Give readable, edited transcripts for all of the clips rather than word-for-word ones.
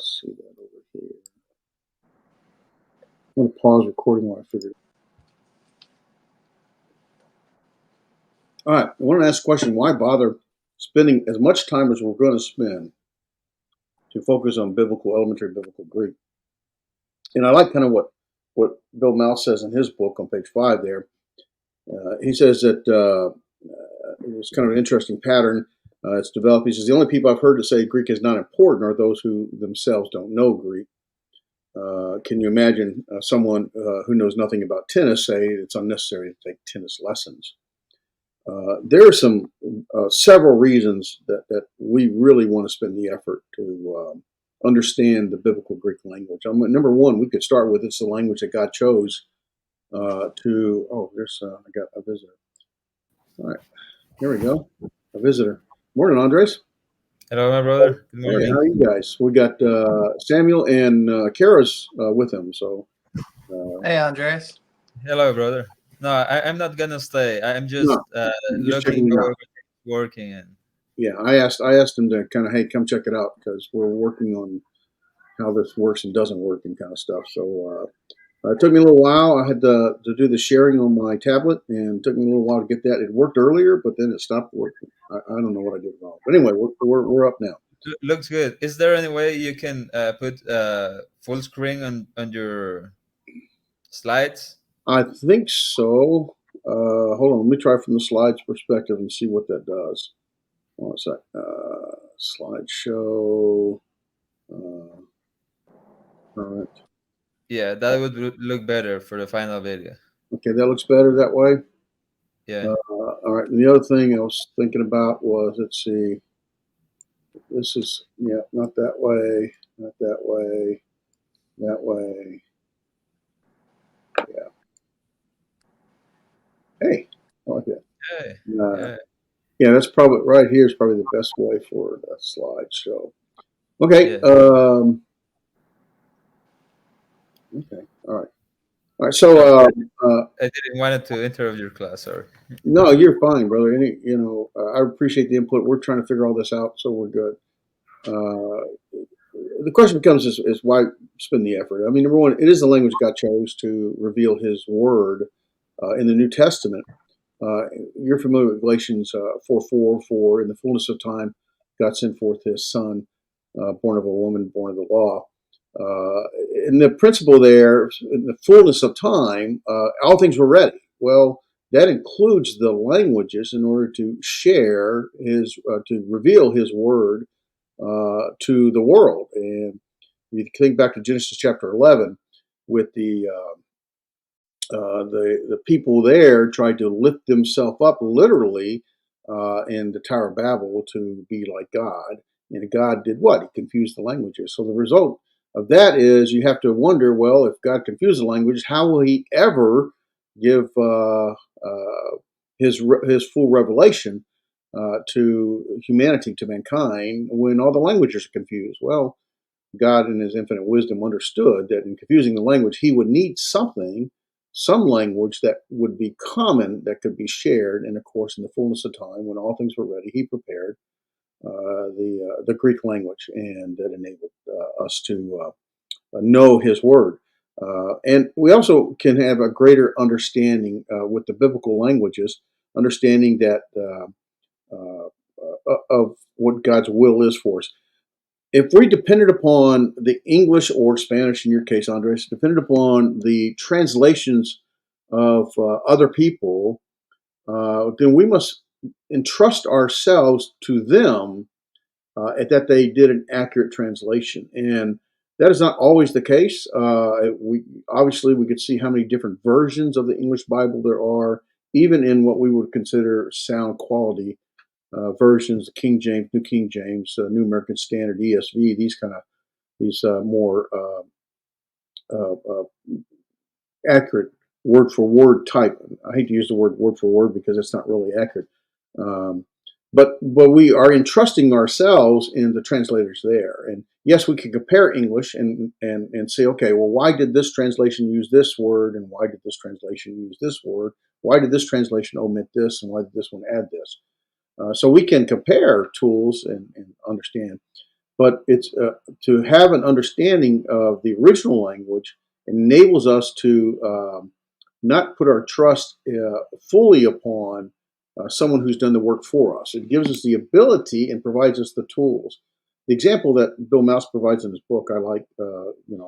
see that over here. I'm going to pause recording while I figure it out. All right, I want to ask a question. Why bother spending as much time as we're going to spend to focus on elementary biblical Greek? And I like kind of what Bill Mouse says in his book on page 5 there. He says that it's kind of an interesting pattern it's developed. He says, the only people I've heard to say Greek is not important are those who themselves don't know Greek. Can you imagine someone who knows nothing about tennis say it's unnecessary to take tennis lessons? There are some several reasons that we really want to spend the effort to understand the biblical Greek language. Number one, we could start with it's the language that God chose to. Oh, there's I got a visitor. All right, here we go. A visitor. Morning, Andres. Hello, my brother. Good Hey, how morning. are you guys? We got Samuel and Kara's with him. So Hey, Andres. Hello, brother. No, I'm not gonna stay. I'm just no, just looking checking it how out. everything's working. And Yeah, I asked him to kind of, hey, come check it out because we're working on how this works and doesn't work and kind of stuff. So it took me a little while. I had to do the sharing on my tablet, and it took me a little while to get that. It worked earlier, but then it stopped working. I don't know what I did wrong. But anyway, we're up now. looks good. Is there any way you can put full screen on your slides? I think so. Hold on, let me try from the slides perspective and see what that does. One sec. Slideshow. All right. Yeah, that would look better for the final video. Okay, that looks better that way. Yeah. All right. And the other thing I was thinking about was, let's see. This is, yeah, not that way, not that way, that way. Yeah. Hey, I like that. Hey. Uh, Yeah. yeah, that's probably right here is probably the best way for a slideshow. Okay. Yeah. Okay. All right. All right. So, No, sorry. I didn't want to interrupt your class. Sorry. no, you're fine, brother. I appreciate the input. We're trying to figure all this out, so we're good. The question becomes is why spend the effort? I mean, number one, it is the language God chose to reveal His word in the New Testament. You're familiar with Galatians 4:4, for in the fullness of time, God sent forth His Son, born of a woman, born of the law. And the principle there, in the fullness of time, all things were ready. Well, that includes the languages in order to share to reveal His word to the world. And you think back to Genesis chapter 11 with the people there tried to lift themselves up literally in the Tower of Babel to be like God. And God did what? He confused the languages. So the result of that is you have to wonder, well, if God confused the languages, how will He ever give his full revelation to humanity, to mankind, when all the languages are confused? Well, God, in His infinite wisdom, understood that in confusing the language, He would need some language that would be common, that could be shared. And of course, in the fullness of time, when all things were ready, He prepared the Greek language, and that enabled us to know His word. And we also can have a greater understanding with the biblical languages, understanding that of what God's will is for us. If we depended upon the English or Spanish, in your case, Andres, depended upon the translations of other people, then we must entrust ourselves to them that they did an accurate translation. And that is not always the case. We obviously we could see how many different versions of the English Bible there are, even in what we would consider sound quality versions, King James, New American Standard, ESV, these more accurate word for word type. I hate to use the word for word because it's not really accurate. Um, but we are entrusting ourselves in the translators there. And yes, we can compare English and say, okay, well, why did this translation use this word, and why did this translation use this word? Why did this translation omit this, and why did this one add this? So we can compare tools and understand. but it's to have an understanding of the original language enables us to not put our trust fully upon someone who's done the work for us. It gives us the ability and provides us the tools. The example that Bill Mouse provides in his book, I like.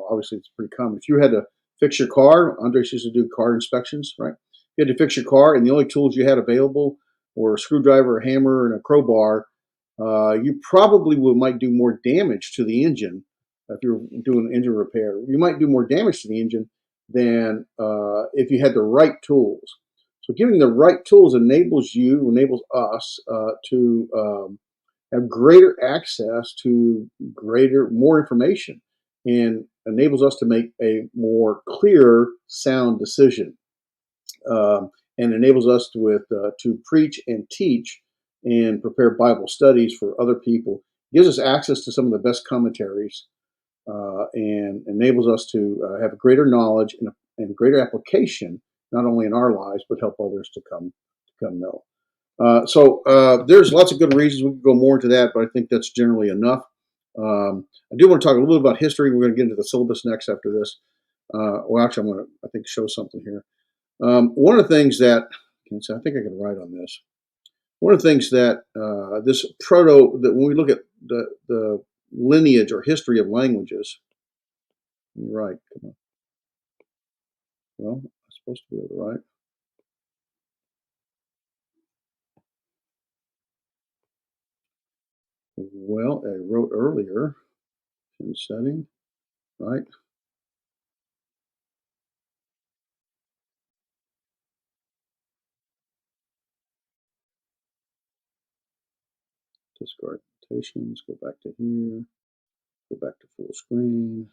Obviously it's pretty common. If you had to fix your car, Andres used to do car inspections, right? You had to fix your car, and the only tools you had available were a screwdriver, a hammer, and a crowbar. You probably might do more damage to the engine if you're doing engine repair. You might do more damage to the engine than if you had the right tools. So giving the right tools enables us to have greater access to more information, and enables us to make a more clear, sound decision, and enables us to preach and teach and prepare Bible studies for other people. Gives us access to some of the best commentaries, and enables us to have greater knowledge and greater application, not only in our lives, but help others to come know. So there's lots of good reasons. We could go more into that, but I think that's generally enough. I do want to talk a little bit about history. We're going to get into the syllabus next after this. Well, actually, I'm going to, I think, show something here. One of the things that, I think I can write on this. One of the things that that when we look at the lineage or history of languages, right, come on. Well, I'm supposed to be able to write. Well, I wrote earlier in setting, right? Discard annotations, go back to here, go back to full screen.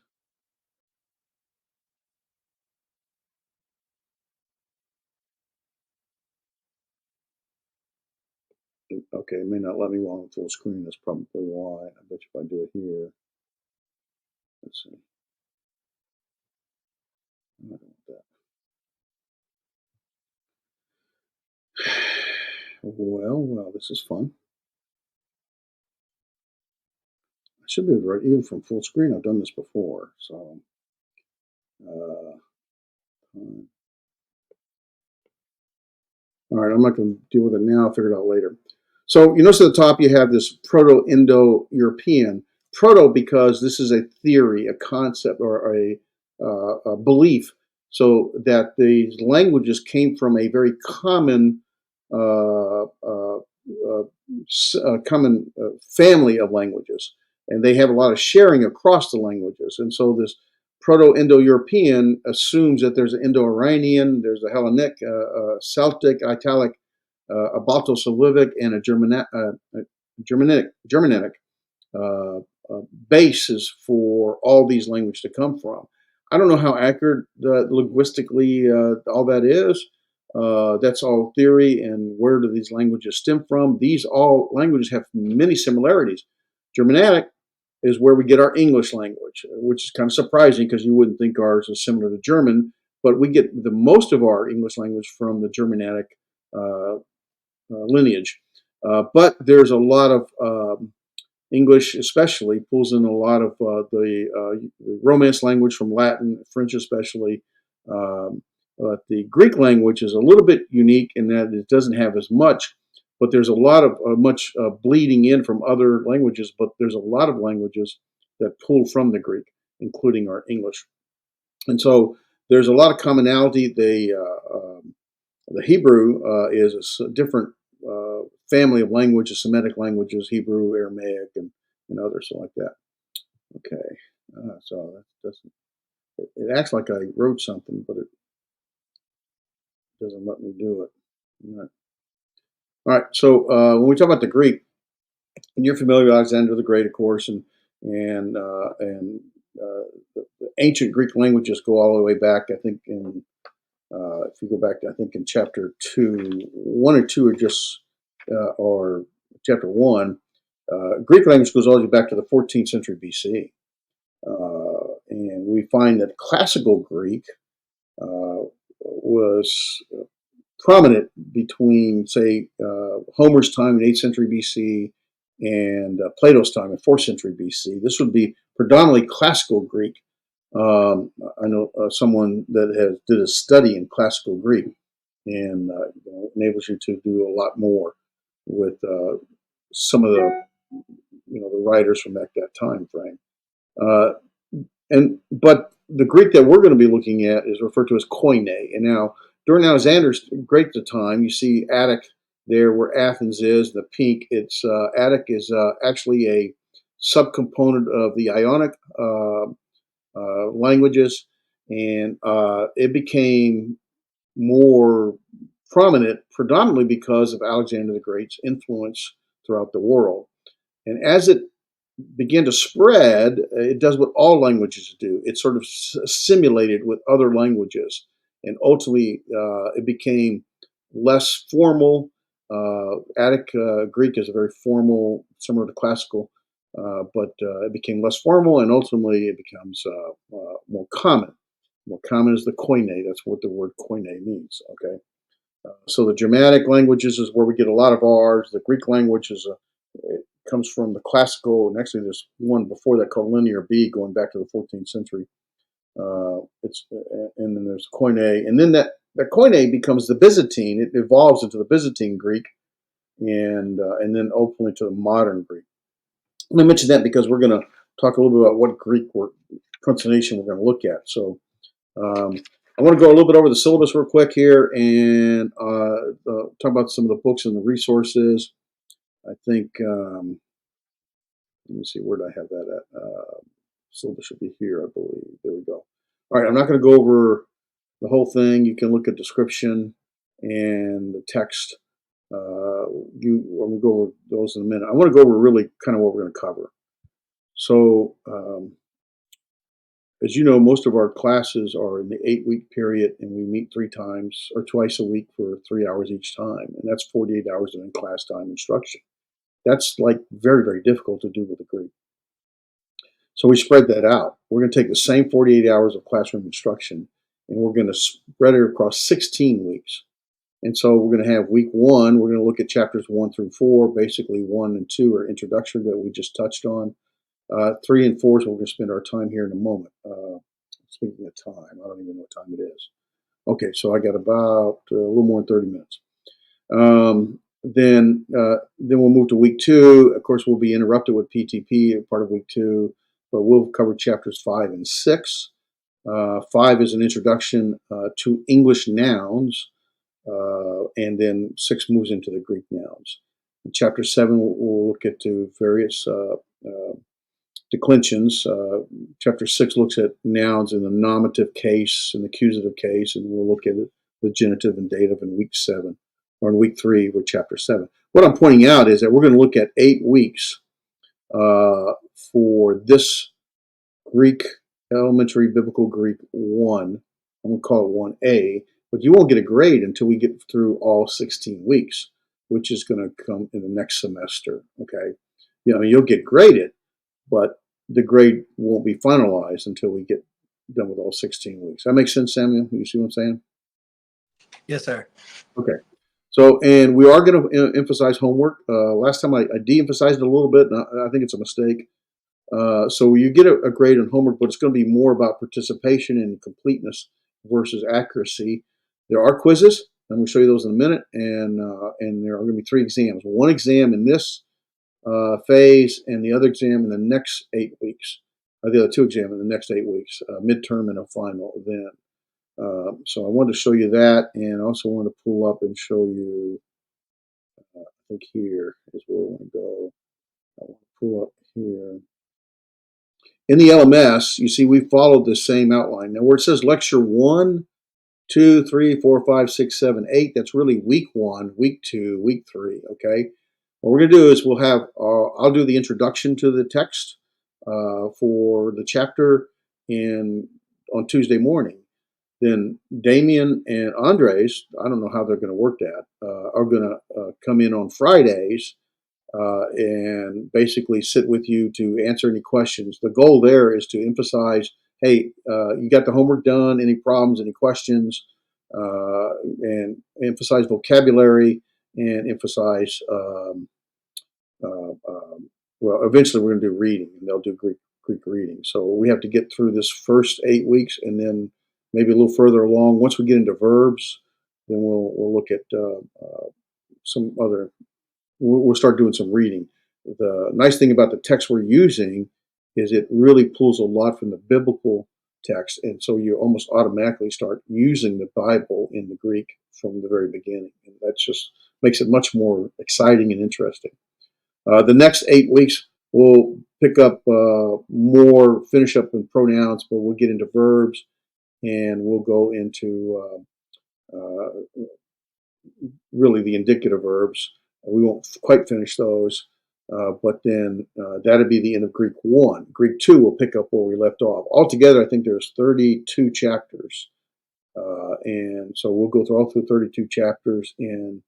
Okay, it may not let me while I'm full screen. That's probably why. I bet you if I do it here, let's see. I don't want that. Well, this is fun. I should be able to write even from full screen. I've done this before, so. All right, I'm not going to deal with it now. I'll figure it out later. So you notice at the top you have this Proto-Indo-European. Proto because this is a theory, a concept, or a belief, so that these languages came from a very common family of languages, and they have a lot of sharing across the languages. And so this Proto-Indo-European assumes that there's an Indo-Iranian, there's a Hellenic, Celtic, Italic, a Balto-Slavic, and a Germanic basis for all these languages to come from. I don't know how accurate linguistically all that is. That's all theory, and where do these languages stem from? These all languages have many similarities. Germanic is where we get our English language, which is kind of surprising because you wouldn't think ours is similar to German, but we get the most of our English language from the Germanic lineage. But there's a lot of English, especially, pulls in a lot of the Romance language from Latin, French especially. But the Greek language is a little bit unique in that it doesn't have as much, but there's a lot of much bleeding in from other languages. But there's a lot of languages that pull from the Greek, including our English. And so there's a lot of commonality. The Hebrew is a different family of languages, Semitic languages, Hebrew, Aramaic, and others like that. Okay, so that doesn't. It acts like I wrote something, but it doesn't let me do it. All right. So when we talk about the Greek, and you're familiar with Alexander the Great, of course, and the ancient Greek languages go all the way back. I think if you go back, I think in chapter 1 or 2 are just or chapter 1. Greek language goes all the way back to the 14th century BC. And we find that classical Greek was prominent between, say, Homer's time in 8th century BC and Plato's time in 4th century BC. This would be predominantly classical Greek. I know someone that did a study in classical Greek, and enables you to do a lot more with some of the the writers from that time frame. But the Greek that we're going to be looking at is referred to as Koine. And now during Alexander's great the time, you see Attic there where Athens is, the peak. It's Attic is actually a subcomponent of the Ionic languages, and it became more prominent predominantly because of Alexander the Great's influence throughout the world. And as it began to spread, it does what all languages do. It sort of assimilated with other languages, and ultimately it became less formal. Attic Greek is a very formal, similar to classical, but it became less formal, and ultimately it becomes more common. More common is the Koine. That's what the word Koine means. Okay. So the Germanic languages is where we get a lot of ours. The Greek language it comes from the classical, and actually there's one before that called Linear B, going back to the 14th century. And then there's Koine, and then that Koine becomes the Byzantine. It evolves into the Byzantine Greek, and ultimately to the modern Greek. Let me mention that because we're going to talk a little bit about what Greek pronunciation we're going to look at. So I want to go a little bit over the syllabus real quick here and talk about some of the books and the resources. I think, let me see, where did I have that at? Syllabus should be here, I believe. There we go. All right, I'm not going to go over the whole thing. You can look at description and the text. We'll go over those in a minute. I want to go over really kind of what we're going to cover. So, as you know, most of our classes are in the 8-week period, and we meet 3 times or twice a week for 3 hours each time, and that's 48 hours of in-class time instruction. That's like very, very difficult to do with the Greek. So we spread that out. We're going to take the same 48 hours of classroom instruction, and we're going to spread it across 16 weeks. And so we're going to have week 1, we're going to look at chapters 1 through 4. Basically, 1 and 2 are introductory that we just touched on. 3 and 4 is where we're going to spend our time here in a moment. Speaking of time, I don't even know what time it is. Okay, so I got about a little more than 30 minutes. Then we'll move to week 2. Of course, we'll be interrupted with PTP, part of week 2, but we'll cover chapters 5 and 6. 5 is an introduction to English nouns, and then 6 moves into the Greek nouns. In chapter 7, we'll look at various declensions. Chapter 6 looks at nouns in the nominative case and the accusative case, and we'll look at the genitive and dative in week 7, or in week 3 with chapter 7. What I'm pointing out is that we're going to look at 8 weeks for this Greek, elementary biblical Greek 1. I'm going to call it 1A, but you won't get a grade until we get through all 16 weeks, which is going to come in the next semester. Okay, you'll get graded, but the grade won't be finalized until we get done with all 16 weeks. That makes sense, Samuel? You see what I'm saying? Yes, sir. Okay. So, and we are going to emphasize homework. Last time I de-emphasized it a little bit, and I think it's a mistake. So you get a grade on homework, but it's going to be more about participation and completeness versus accuracy. There are quizzes. I'm going to show you those in a minute, and there are going to be 3 exams. 1 exam in this phase, and the other exam in the next 8 weeks. The other 2 exams in the next 8 weeks, midterm and a final then. So I wanted to show you that, and I also want to pull up and show you, I think here is where I want to go. I want to pull up here. In the LMS, you see we followed the same outline. Now where it says lecture 1, 2, 3, 4, 5, 6, 7, 8, that's really week 1, week 2, week 3, okay? What we're going to do is we'll have, I'll do the introduction to the text for the chapter on Tuesday morning. Then Damien and Andres, I don't know how they're going to work that, are going to come in on Fridays and basically sit with you to answer any questions. The goal there is to emphasize, hey, you got the homework done, any problems, any questions, and emphasize vocabulary and emphasize well, eventually we're going to do reading, and they'll do Greek reading. So we have to get through this first 8 weeks, and then maybe a little further along. Once we get into verbs, then we'll look at some other. We'll start doing some reading. The nice thing about the text we're using is it really pulls a lot from the biblical text, and so you almost automatically start using the Bible in the Greek from the very beginning, and that just makes it much more exciting and interesting. The next 8 weeks, we'll pick up more, finish up in pronouns, but we'll get into verbs, and we'll go into really the indicative verbs. We won't quite finish those, but then that'll be the end of Greek 1. Greek 2 will pick up where we left off. Altogether, I think there's 32 chapters, and so we'll go through all through 32 chapters in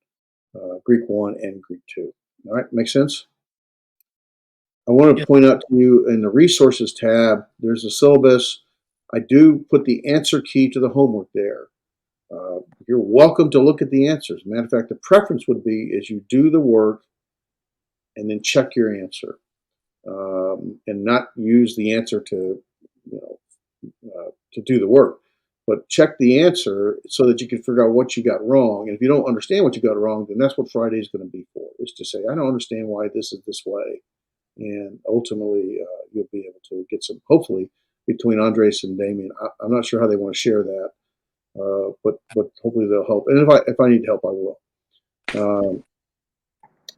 Greek 1 and Greek 2. All right, make sense? I want to point out to you in the resources tab, there's a syllabus. I do put the answer key to the homework there. You're welcome to look at the answers. Matter of fact, the preference would be is you do the work and then check your answer, and not use the answer to, to do the work, but check the answer so that you can figure out what you got wrong. And if you don't understand what you got wrong, then that's what Friday is going to be for, is to say, I don't understand why this is this way. And ultimately, you'll be able to get some, hopefully, between Andres and Damien. I'm not sure how they want to share that, but hopefully they'll help. And if I need help, I will.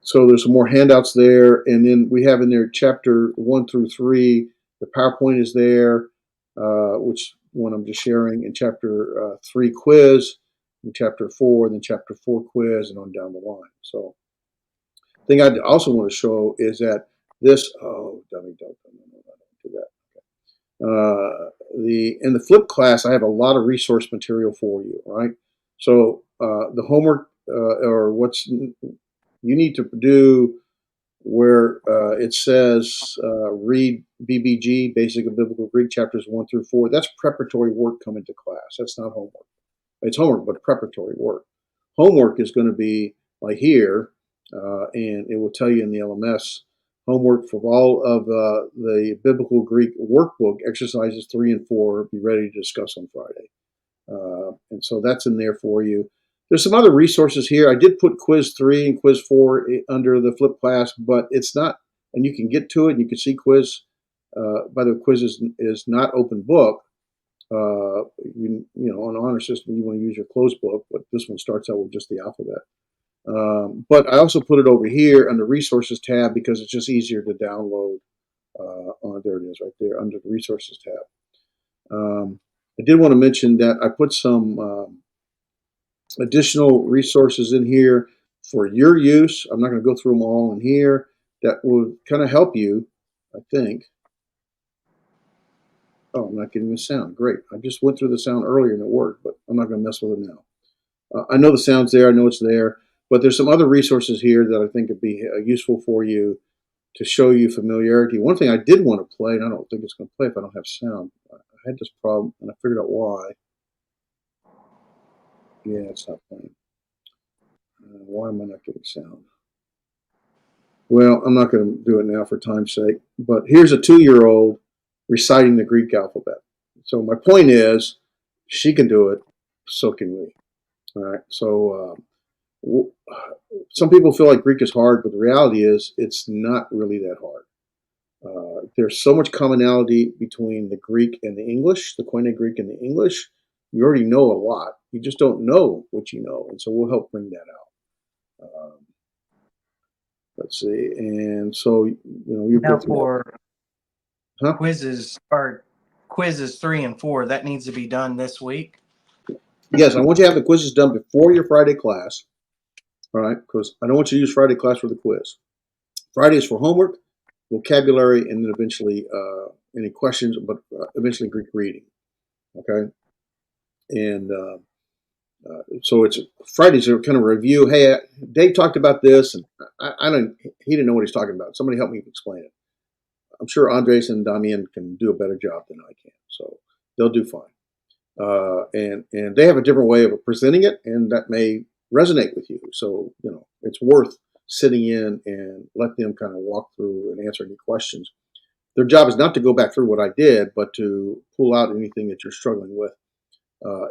So there's some more handouts there, and then we have in there chapter 1 through 3. The PowerPoint is there, which one I'm just sharing. In chapter 3 quiz, in chapter 4, then chapter 4 quiz, and on down the line. So the thing I also want to show is that this, don't do that. In the flip class, I have a lot of resource material for you, right? So the homework or what's you need to do where it says read BBG, Basic of Biblical Greek, chapters 1 through 4. That's preparatory work coming to class. That's not homework. It's homework, but preparatory work. Homework is going to be like here, and it will tell you in the LMS homework for all of the Biblical Greek workbook, exercises 3 and 4, be ready to discuss on Friday. And so that's in there for you. There's some other resources here. I did put quiz 3 and quiz 4 under the flip class, but it's not, and you can get to it and you can see quiz. By the way, quiz is not open book. On an honor system, you want to use your closed book, but this one starts out with just the alphabet. But I also put it over here under resources tab because it's just easier to download. There it is right there under the resources tab. I did want to mention that I put some additional resources in here for your use. I'm not going to go through them all in here. That will kind of help you, I think. Oh, I'm not getting the sound. Great. I just went through the sound earlier and it worked, but I'm not going to mess with it now. I know the sound's there. I know it's there. But there's some other resources here that I think would be useful for you to show you familiarity. One thing I did want to play, and I don't think it's going to play if I don't have sound. I had this problem, and I figured out why. Yeah, it's not playing. Why am I not getting sound? Well, I'm not going to do it now for time's sake. But here's a 2-year-old reciting the Greek alphabet. So my point is, she can do it, so can we. All right. So some people feel like Greek is hard, but the reality is it's not really that hard. There's so much commonality between the Greek and the English, the Koine Greek and the English. You already know a lot. You just don't know what you know, and so we'll help bring that out. Let's see, and so you Now go through. for Huh? quizzes 3 and 4, that needs to be done this week. Yes, I want you to have the quizzes done before your Friday class. All right, because I don't want you to use Friday class for the quiz. Friday is for homework, vocabulary, and then eventually any questions, but eventually Greek reading. Okay, and so it's Fridays are kind of review. Hey, Dave talked about this, and he didn't know what he's talking about. Somebody help me explain it. I'm sure Andres and Damien can do a better job than I can, so they'll do fine. And they have a different way of presenting it, and that may resonate with you. So it's worth sitting in and let them kind of walk through and answer any questions. Their job is not to go back through what I did, but to pull out anything that you're struggling with,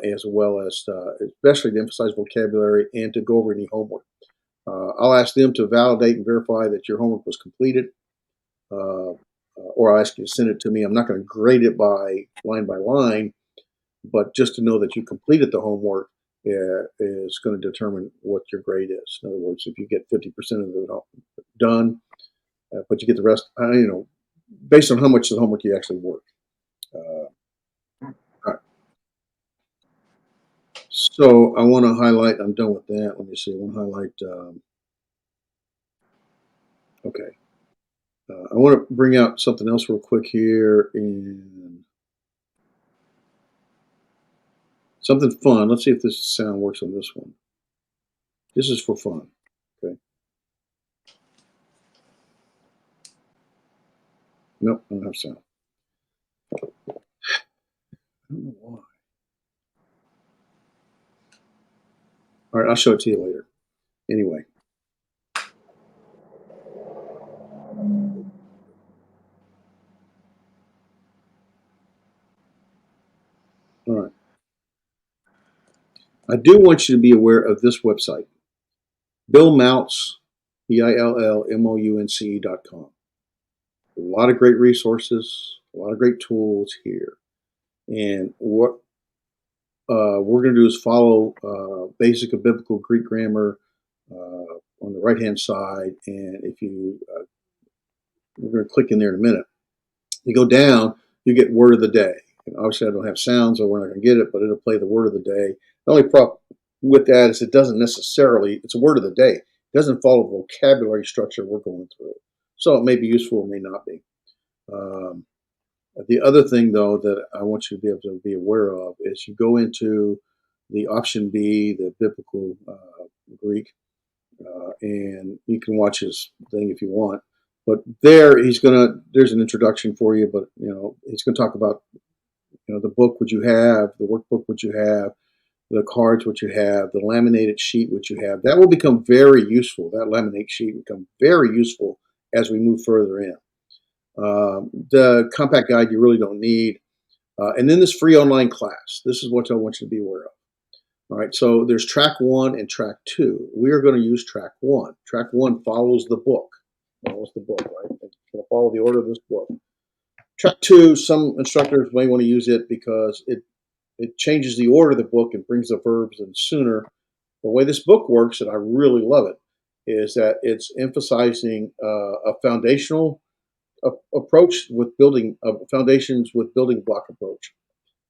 as well as especially to emphasize vocabulary and to go over any homework. I'll ask them to validate and verify that your homework was completed, or I'll ask you to send it to me. I'm not going to grade it by line, but just to know that you completed the homework is going to determine what your grade is. In other words, if you get 50% of it done, but you get the rest, based on how much of the homework you actually work. All right. So I want to highlight, I'm done with that. Let me see. I want to highlight, okay. I want to bring out something else real quick here and something fun. Let's see if this sound works on this one. This is for fun. Okay. Nope, I don't have sound. I don't know why. All right, I'll show it to you later. Anyway. All right. I do want you to be aware of this website, Bill Mounce, BILLMOUNCE.com. A lot of great resources, a lot of great tools here. And what we're going to do is follow basic of biblical Greek grammar on the right-hand side. And if you, we're going to click in there in a minute. You go down, you get word of the day. And obviously, I don't have sound, so we're not going to get it, but it'll play the word of the day. The only problem with that is it doesn't necessarily, it's a word of the day. It doesn't follow the vocabulary structure we're going through. So it may be useful, it may not be. The other thing, though, that I want you to be able to be aware of is you go into the option B, the biblical Greek, and you can watch his thing if you want. But there, there's an introduction for you, but, he's going to talk about, the book would you have, the workbook would you have, the cards which you have, the laminated sheet which you have. That will become very useful. That laminate sheet will become very useful as we move further in. The compact guide you really don't need. And then this free online class. This is what I want you to be aware of. All right, so there's track 1 and track 2. We are going to use track 1. Track 1 follows the book. Follows the book, right? It's going to follow the order of this book. Track 2, some instructors may want to use it because it changes the order of the book and brings the verbs in sooner. The way this book works, and I really love it, is that it's emphasizing a foundational approach with building foundations with building block approach.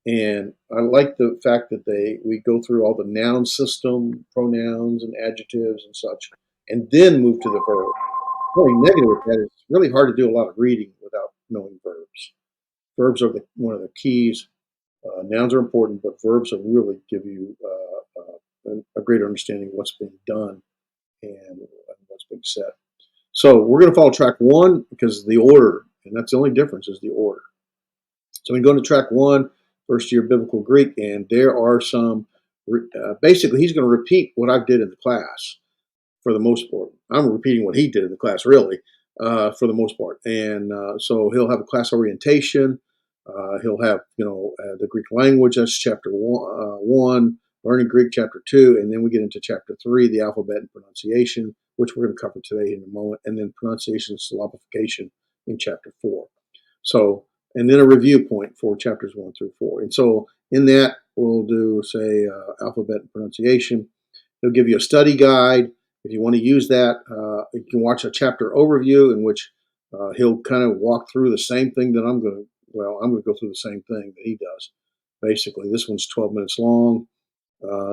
And I like the fact that we go through all the noun system, pronouns and adjectives and such, and then move to the verb. The only negative with that is it's really hard to do a lot of reading without knowing verbs. Verbs are one of the keys. Nouns are important, but verbs will really give you a greater understanding of what's being done and what's being said. So we're going to follow track 1 because the order, and that's the only difference is the order. So we go to track 1, first year biblical Greek, and there are some, basically he's going to repeat what I did in the class for the most part. I'm repeating what he did in the class really for the most part. And so he'll have a class orientation. He'll have, the Greek language, that's chapter 1, learning Greek chapter 2, and then we get into chapter 3, the alphabet and pronunciation, which we're going to cover today in a moment, and then pronunciation and syllabification in chapter 4. So, and then a review point for chapters 1 through 4. And so in that, we'll do, say, alphabet and pronunciation. He'll give you a study guide. If you want to use that, you can watch a chapter overview in which he'll kind of walk through the same thing that I'm going to go through the same thing that he does. Basically, this one's 12 minutes long.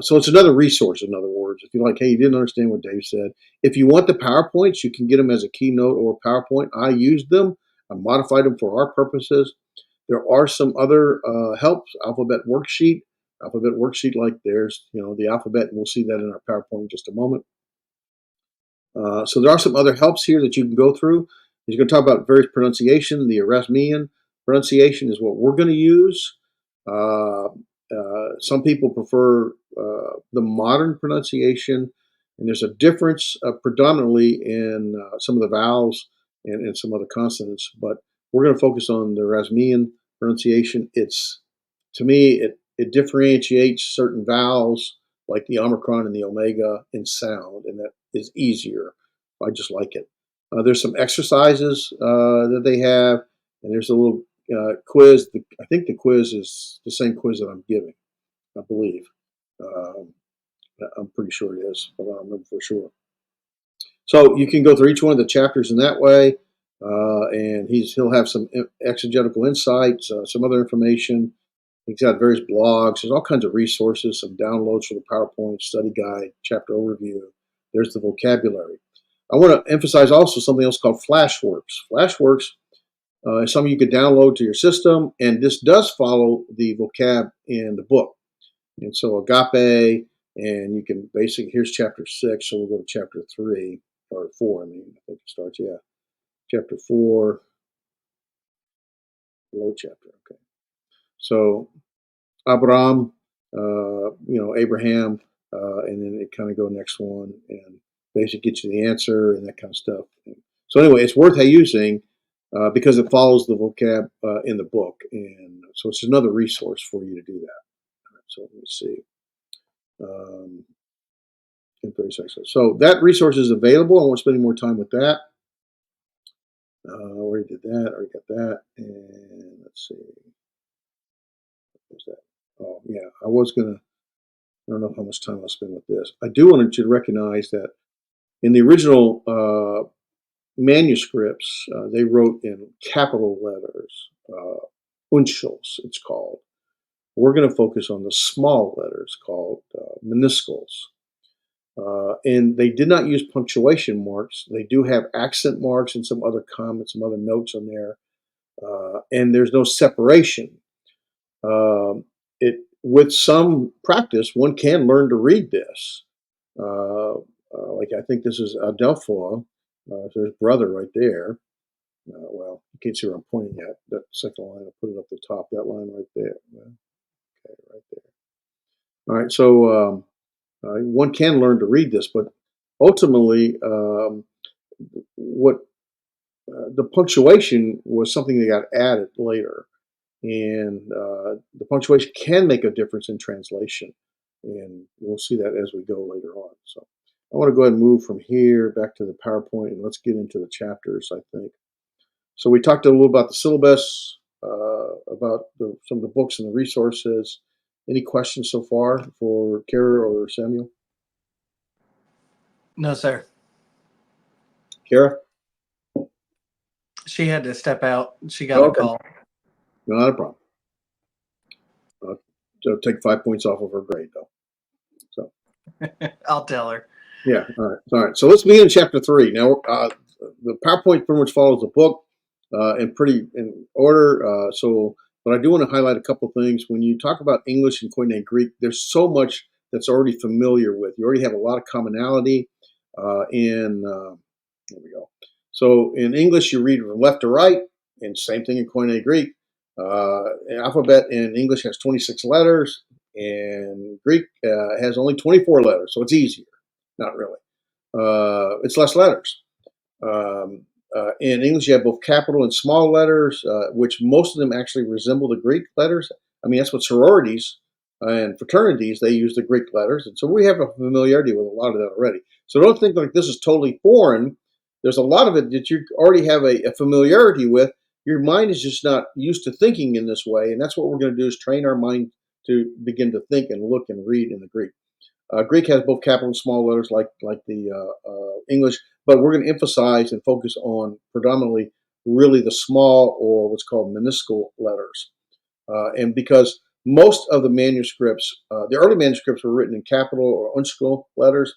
So it's another resource, in other words. If you're like, hey, you didn't understand what Dave said. If you want the PowerPoints, you can get them as a Keynote or PowerPoint. I used them. I modified them for our purposes. There are some other helps, alphabet worksheet like there's, the alphabet, and we'll see that in our PowerPoint in just a moment. So there are some other helps here that you can go through. He's going to talk about various pronunciation. The Erasmian pronunciation is what we're going to use. Some people prefer the modern pronunciation. And there's a difference predominantly in some of the vowels and some other consonants, but we're going to focus on the Rasmian pronunciation. To me, it differentiates certain vowels like the Omicron and the Omega in sound, and that is easier. I just like it. There's some exercises that they have, and there's a little quiz. I think the quiz is the same quiz that I'm giving, I believe. Um, I'm pretty sure it is, but I don't remember for sure. So you can go through each one of the chapters in that way, and he'll have some exegetical insights, some other information. He's got various blogs. There's all kinds of resources, some downloads for the PowerPoint, study guide, chapter overview. There's the vocabulary. I want to emphasize also something else called Flashworks. Flashworks is something you could download to your system, and this does follow the vocab in the book. And so agape, and you can basically, here's chapter 6, so we'll go to chapter 3, or 4, I mean, I think it starts, yeah. Chapter 4, below chapter, okay. So Abraham, Abraham, and then it kind of go next one, and basically get you the answer and that kind of stuff. So anyway, it's worth using because it follows the vocab in the book, and so it's another resource for you to do that. So let me see. So that resource is available. I won't spend any more time with that. I already did that. Already got that. And let's see. What was that? Oh, yeah. I don't know how much time I'll spend with this. I do want you to recognize that in the original manuscripts, they wrote in capital letters, uncials, it's called. We're going to focus on the small letters called minuscules. And they did not use punctuation marks. They do have accent marks and some other comments, some other notes on there. And there's no separation. With some practice, one can learn to read this. Like I think this is Adelphoi. There's brother right there. Well, you can't see where I'm pointing at. That second line, I'll put it up the top. That line right there. Okay, right there. All right, so one can learn to read this, but ultimately, what the punctuation was something that got added later, and the punctuation can make a difference in translation, and we'll see that as we go later on. So I want to go ahead and move from here back to the PowerPoint, and let's get into the chapters, I think. So we talked a little about the syllabus, about some of the books and the resources. Any questions so far for Kara or Samuel? No, sir. Kara? She had to step out. She got a call. Not a problem. So take 5 points off of her grade, though. So I'll tell her. yeah, all right. So let's begin in chapter 3. Now, the PowerPoint pretty much follows the book in order. But I do want to highlight a couple things. When you talk about English and Koine Greek, there's so much that's already familiar with. You already have a lot of commonality there we go. So in English, you read from left to right, and same thing in Koine Greek. Alphabet in English has 26 letters, and Greek has only 24 letters, so it's easier. Not really. It's less letters. In English, you have both capital and small letters, which most of them actually resemble the Greek letters. I mean, that's what sororities and fraternities, they use the Greek letters. And so we have a familiarity with a lot of that already. So don't think like this is totally foreign. There's a lot of it that you already have a familiarity with. Your mind is just not used to thinking in this way. And that's what we're going to do is train our mind to begin to think and look and read in the Greek. Greek has both capital and small letters like the English, but we're going to emphasize and focus on predominantly really the small or what's called minuscule letters. And because most of the manuscripts, the early manuscripts were written in capital or uncial letters,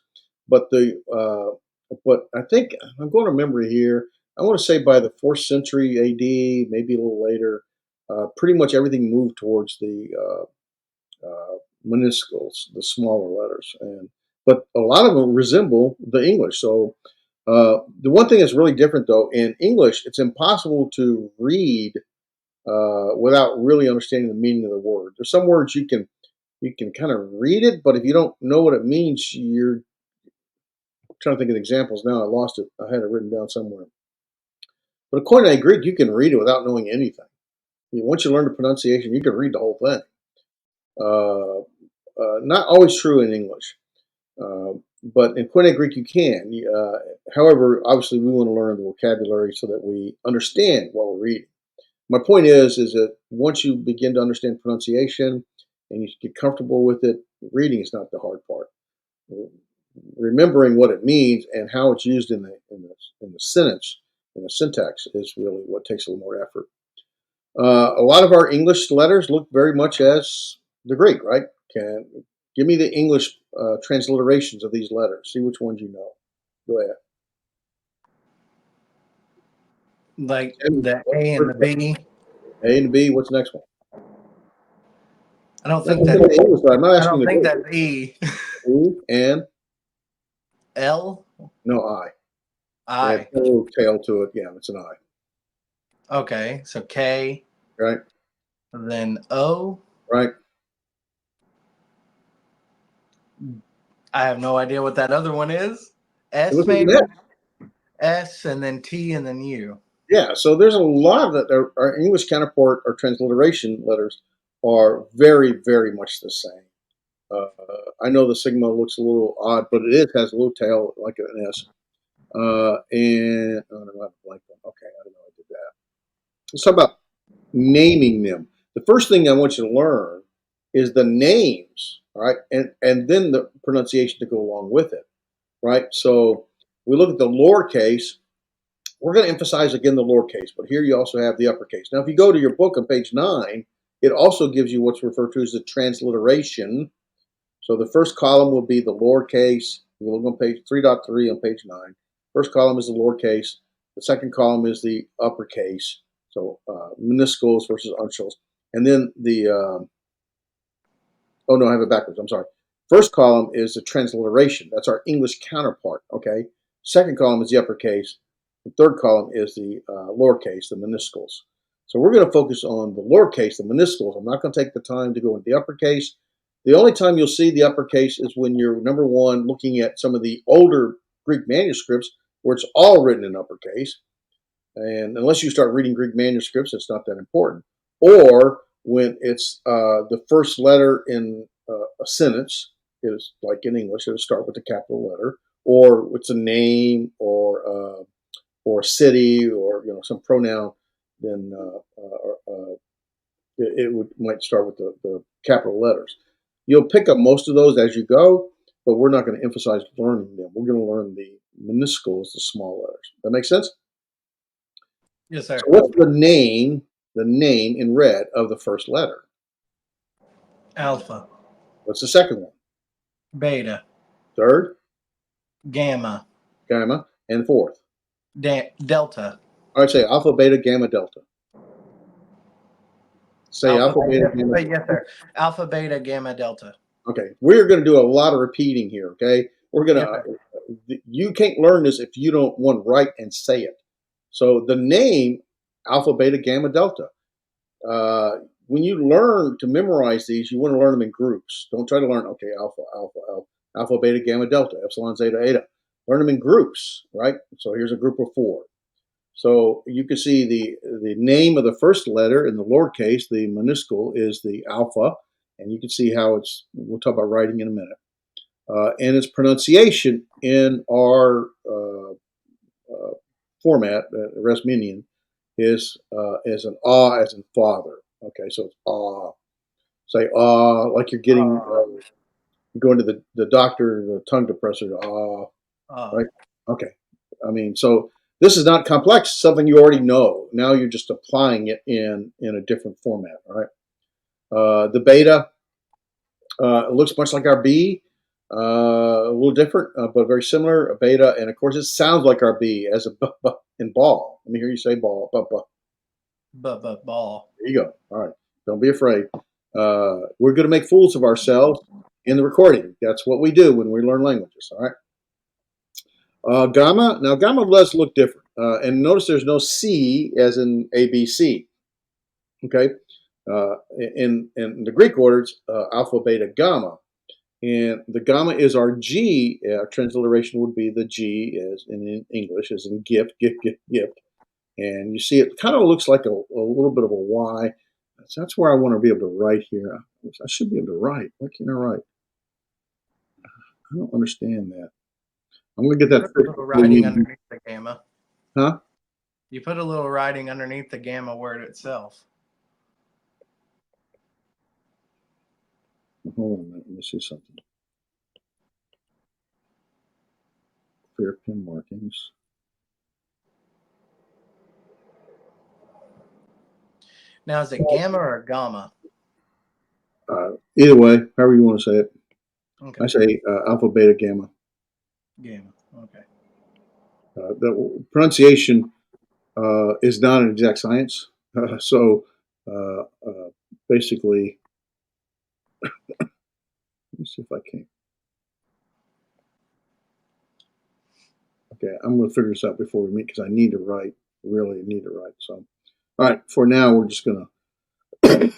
but I think I'm going to memory here. I want to say by the 4th century AD, maybe a little later, pretty much everything moved towards the minuscules, the smaller letters, but a lot of them resemble the English. So the one thing that's really different, though, in English, it's impossible to read without really understanding the meaning of the word. There's some words you can kind of read it, but if you don't know what it means, trying to think of examples now. I lost it. I had it written down somewhere. But according to Greek, you can read it without knowing anything. Once you learn the pronunciation, you can read the whole thing. Not always true in English, but in Koine Greek you can. However, obviously we want to learn the vocabulary so that we understand what we're reading. My point is that once you begin to understand pronunciation and you get comfortable with it, reading is not the hard part. Remembering what it means and how it's used in the sentence, in the syntax, is really what takes a little more effort. A lot of our English letters look very much as the Greek, right? Give me the English transliterations of these letters. See which ones you know. Go ahead. Like And the what's A the and the first one? B. A and B. What's the next one? I don't That's think the that. English side. I'm not I asking don't the think Greek. that's E. E and L. no I. They I. have a little tail to it. Yeah, it's an I. Okay, so K. Right. Then O. Right. I have no idea what that other one is. It S looks like an maybe. S. S and then T and then U. Yeah. So there's a lot that our English counterpart or transliteration letters are very, very much the same. I know the sigma looks a little odd, but it has a little tail like an S. And oh, no, I have a blank one. Okay, I don't know. I did that. Let's talk about naming them. The first thing I want you to learn is the names, all right, and then the pronunciation to go along with it, right? So we look at the lowercase. We're going to emphasize again the lowercase, but here you also have the uppercase. Now, if you go to your book on page 9, it also gives you what's referred to as the transliteration. So the first column will be the lowercase. You look on page 3.3 on page 9. First column is the lowercase. The second column is the uppercase. So minuscules versus uncials. And then oh no, I have it backwards. I'm sorry. First column is the transliteration. That's our English counterpart. Okay. Second column is the uppercase. The third column is the lowercase, the minuscules. So we're going to focus on the lowercase, the minuscules. I'm not going to take the time to go into the uppercase. The only time you'll see the uppercase is when you're, number one, looking at some of the older Greek manuscripts where it's all written in uppercase. And unless you start reading Greek manuscripts, it's not that important. Or when it's the first letter in a sentence, is like in English, it'll start with the capital letter, or it's a name, or city, or some pronoun. Then might start with the capital letters. You'll pick up most of those as you go, but we're not going to emphasize learning them. We're going to learn the minuscules, the small letters. That makes sense? Yes, sir. So what's the name in red of the first letter? Alpha. What's the second one? Beta. Third? Gamma. Gamma. And fourth? Delta. All right, say alpha, beta, gamma, delta. Say alpha, beta, gamma. Yes, sir. Alpha, beta, gamma, delta. Okay, we're going to do a lot of repeating here. Okay, we're going Yes, to. You can't learn this if you don't want to write and say it. So the name alpha, beta, gamma, delta. When you learn to memorize these, you want to learn them in groups. Don't try to learn alpha, beta, gamma, delta, epsilon, zeta, eta. Learn them in groups, right? So here's a group of 4. So you can see the name of the first letter in the lowercase, the minuscule, is the alpha, and you can see how we'll talk about writing in a minute. And its pronunciation in our format, Resminian, is as an ah, as in father. Okay, so it's ah. Say ah, like you're getting, you're going to the doctor, the tongue depressor, right? Okay. I mean, so this is not complex, something you already know. Now you're just applying it in a different format, right? The beta, it looks much like our B, a little different, but very similar. A beta, and of course, it sounds like our B as a b in ball. Let me hear you say ball. Ball. There you go. All right. Don't be afraid. We're going to make fools of ourselves in the recording. That's what we do when we learn languages. All right. Gamma. Now, gamma does look different. And notice there's no C as in ABC. Okay. In the Greek orders, alpha, beta, gamma. And the gamma is our G. Our transliteration would be the G as in English, as in gift, gift, gift, gift. And you see it kind of looks like a little bit of a Y. So that's where I want to be able to write here. I should be able to write. Why can't I write? I don't understand that. I'm going to get that Put a fixed. little writing underneath the gamma. Huh? You put a little writing underneath the gamma word itself. Hold on a minute. Let me see something. Clear pin markings. Now, is it gamma or gamma? Either way, however you want to say it. Okay. I say alpha, beta, gamma. Gamma. Okay. The pronunciation is not an exact science. So basically, let me see if I can. Okay, I'm going to figure this out before we meet because I need to write. Really need to write. So, all right. For now, we're just going to.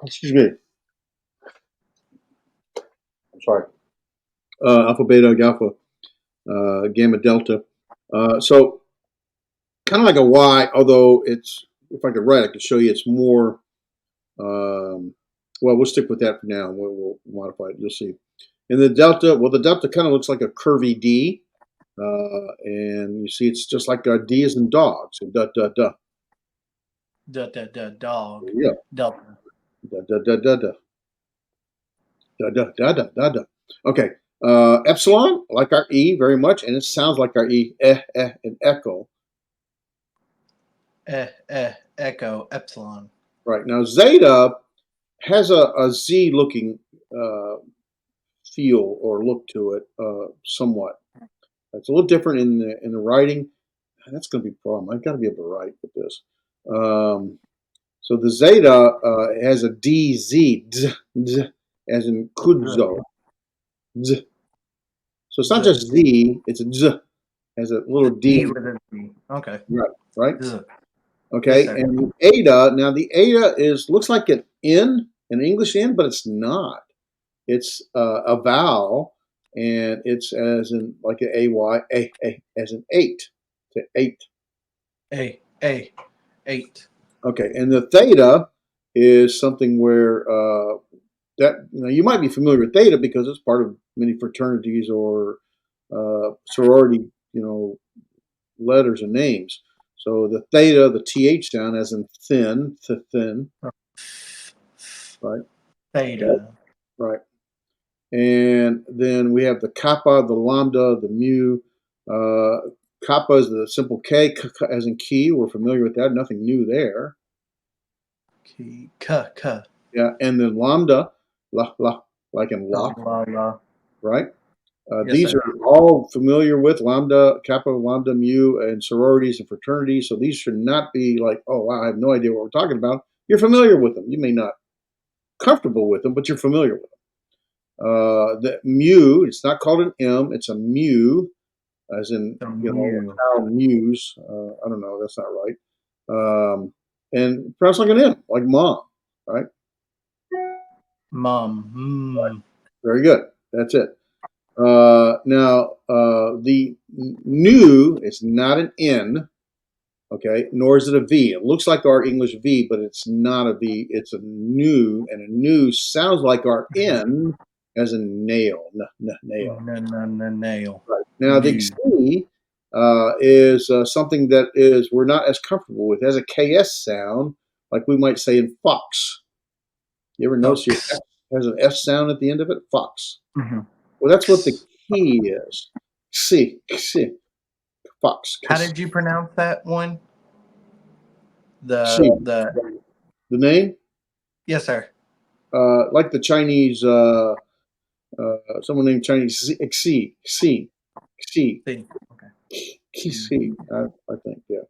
Excuse me. I'm sorry. Alpha, beta, alpha, gamma, delta. So kind of like a Y, although it's, if I could write, I could show you it's more, well, we'll stick with that for now. We'll modify it. You'll see. And the delta, well, the delta kind of looks like a curvy D. And you see it's just like a D as in dog. So da, da, da. Dog. Yeah. Delta. Da, da, da, da, da. Da, da, da, da, da, da. Okay. Epsilon, like our E very much, and it sounds like our E, and echo. Echo, epsilon. Right. Now, zeta has a Z looking feel or look to it somewhat. It's a little different in the writing. That's going to be a problem. I've got to be able to write with this. So the zeta has a DZ, as in kudzo. Z. So it's not just Z, it's a Z, has a little D. with a Z. Okay. Right? Z. Okay, Yes, and the eta, now the eta looks like an N, an English N, but it's not. It's a vowel, and it's as in like an AY, as in eight, to eight. Eight. Okay, and the theta is something where that you might be familiar with theta because it's part of many fraternities or sorority, letters and names. So the theta, the th sound, as in thin, to thin, right? Theta. Right. And then we have the kappa, the lambda, the mu. Kappa is the simple K, as in key. We're familiar with that. Nothing new there. K. Yeah. And then lambda, like in lock, right? Yes, These sir. are all familiar with lambda, kappa, lambda, mu, and sororities and fraternities. So these should not be like, oh, wow, I have no idea what we're talking about. You're familiar with them. You may not comfortable with them, but you're familiar with them. The mu, it's not called an M, it's a mu, as in, how muse. I don't know, that's not right. And pronounced like an M, like mom, right? Mom. Very good. That's it. Now, the new is not an N, okay, nor is it a V. It looks like our English V, but it's not a V. It's a new, and a new sounds like our N, as in nail. Nail. Nail. Right. Now, the Xi is something that we're not as comfortable with. It has a KS sound, like we might say in fox. You ever notice your F has an F sound at the end of it? Fox. Mm-hmm. Well, that's what the key is. Xi, fox. How did you pronounce that one? Xi. The The name? Yes, sir. Like the Chinese, someone named Chinese Xi. Okay. Xi, I think, yeah.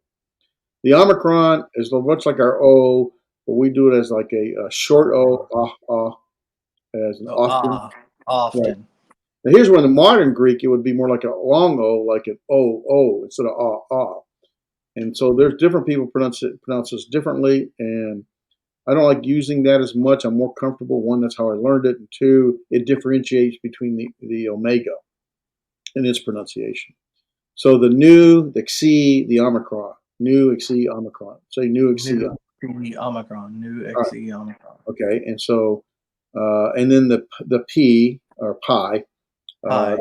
The Omicron is much like our O, but we do it as like a short O, as an often. Often. Right. Now here's where in the modern Greek it would be more like a long O, like an O instead of ah. And so there's different people pronounce this differently, and I don't like using that as much. I'm more comfortable. One, that's how I learned it. And two, it differentiates between the omega in its pronunciation. So the nu, the xi, the omicron. Nu, xi, omicron. Say nu, xi. New XE Omicron. New All right. XE Omicron. Okay. And so, and then the p or pi. Pi.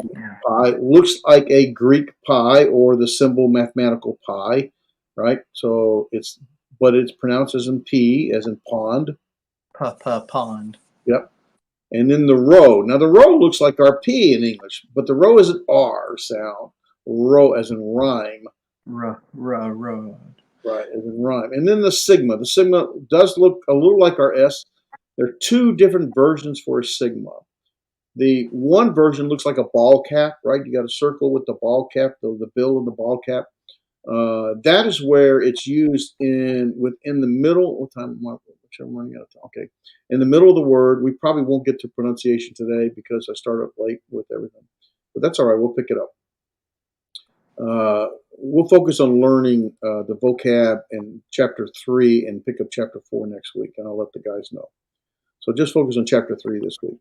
Pi looks like a Greek pi or the symbol mathematical pi, right? So but it's pronounced as in P, as in pond. Pond. Yep. And then the rho. Now the rho looks like our P in English, but the rho is an R sound. Rho as in rhyme. Road. Right, as in rhyme. And then the sigma. The sigma does look a little like our S. There are two different versions for a sigma. The one version looks like a ball cap, right? You got a circle with the ball cap, the bill of the ball cap. That is where it's used within the middle. What time? I'm running out of time. Okay, in the middle of the word. We probably won't get to pronunciation today because I started late with everything, but that's all right. We'll pick it up. We'll focus on learning the vocab in chapter 3 and pick up chapter 4 next week, and I'll let the guys know. So just focus on chapter 3 this week.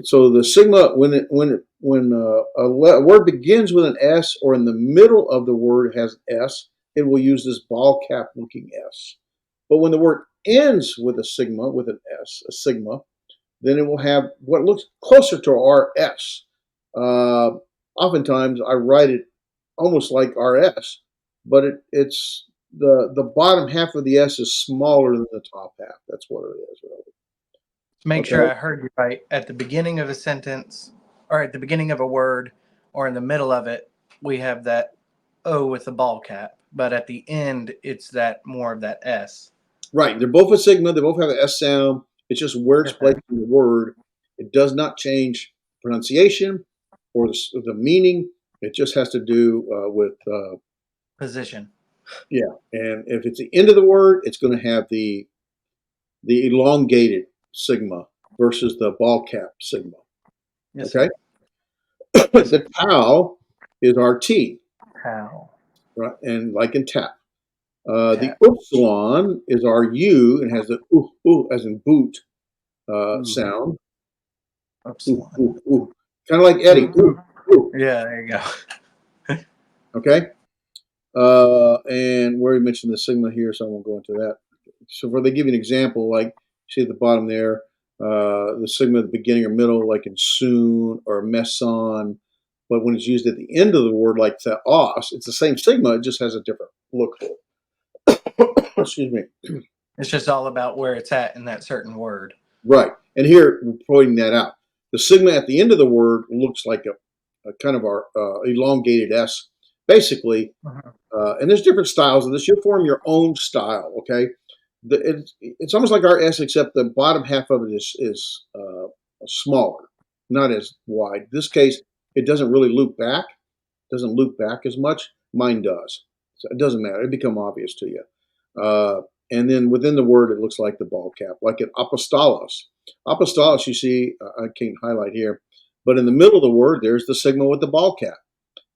So the sigma, when a word begins with an S or in the middle of the word has S, it will use this ball cap looking S. But when the word ends with a sigma, with an S, a sigma, then it will have what looks closer to RS. Oftentimes I write it almost like RS, but it's the bottom half of the S is smaller than the top half. That's what it is, really. Make sure I heard you right. At the beginning of a sentence, or at the beginning of a word, or in the middle of it, we have that O with the ball cap. But at the end, it's that more of that S. Right. They're both a sigma. They both have an S sound. It's just where it's placed in the word. It does not change pronunciation or the meaning. It just has to do with Position. Yeah. And if it's the end of the word, it's going to have the elongated sigma versus the ball cap sigma. Yes, Okay. The tau is our T. How? Right. And like in tap. The upsilon is our U and has the as in boot sound. Upsilon. Kind of like Eddie. Yeah, there you go. Okay. And we already mentioned the sigma here, so I won't go into that. So for they give you an example, like see at the bottom there, the sigma at the beginning or middle, like in soon or meson. But when it's used at the end of the word, like theos, it's the same sigma, it just has a different look to it. Excuse me. It's just all about where it's at in that certain word. Right. And here we're pointing that out. The sigma at the end of the word looks like a kind of our elongated S, basically. And there's different styles of this. You'll form your own style, okay? It's almost like our S, except the bottom half of it is smaller, not as wide. In this case, it doesn't really loop back. Doesn't loop back as much. Mine does. So it doesn't matter. It become obvious to you. And then within the word, it looks like the ball cap, like an apostolos. Apostolos, you see, I can't highlight here, but in the middle of the word, there's the sigma with the ball cap.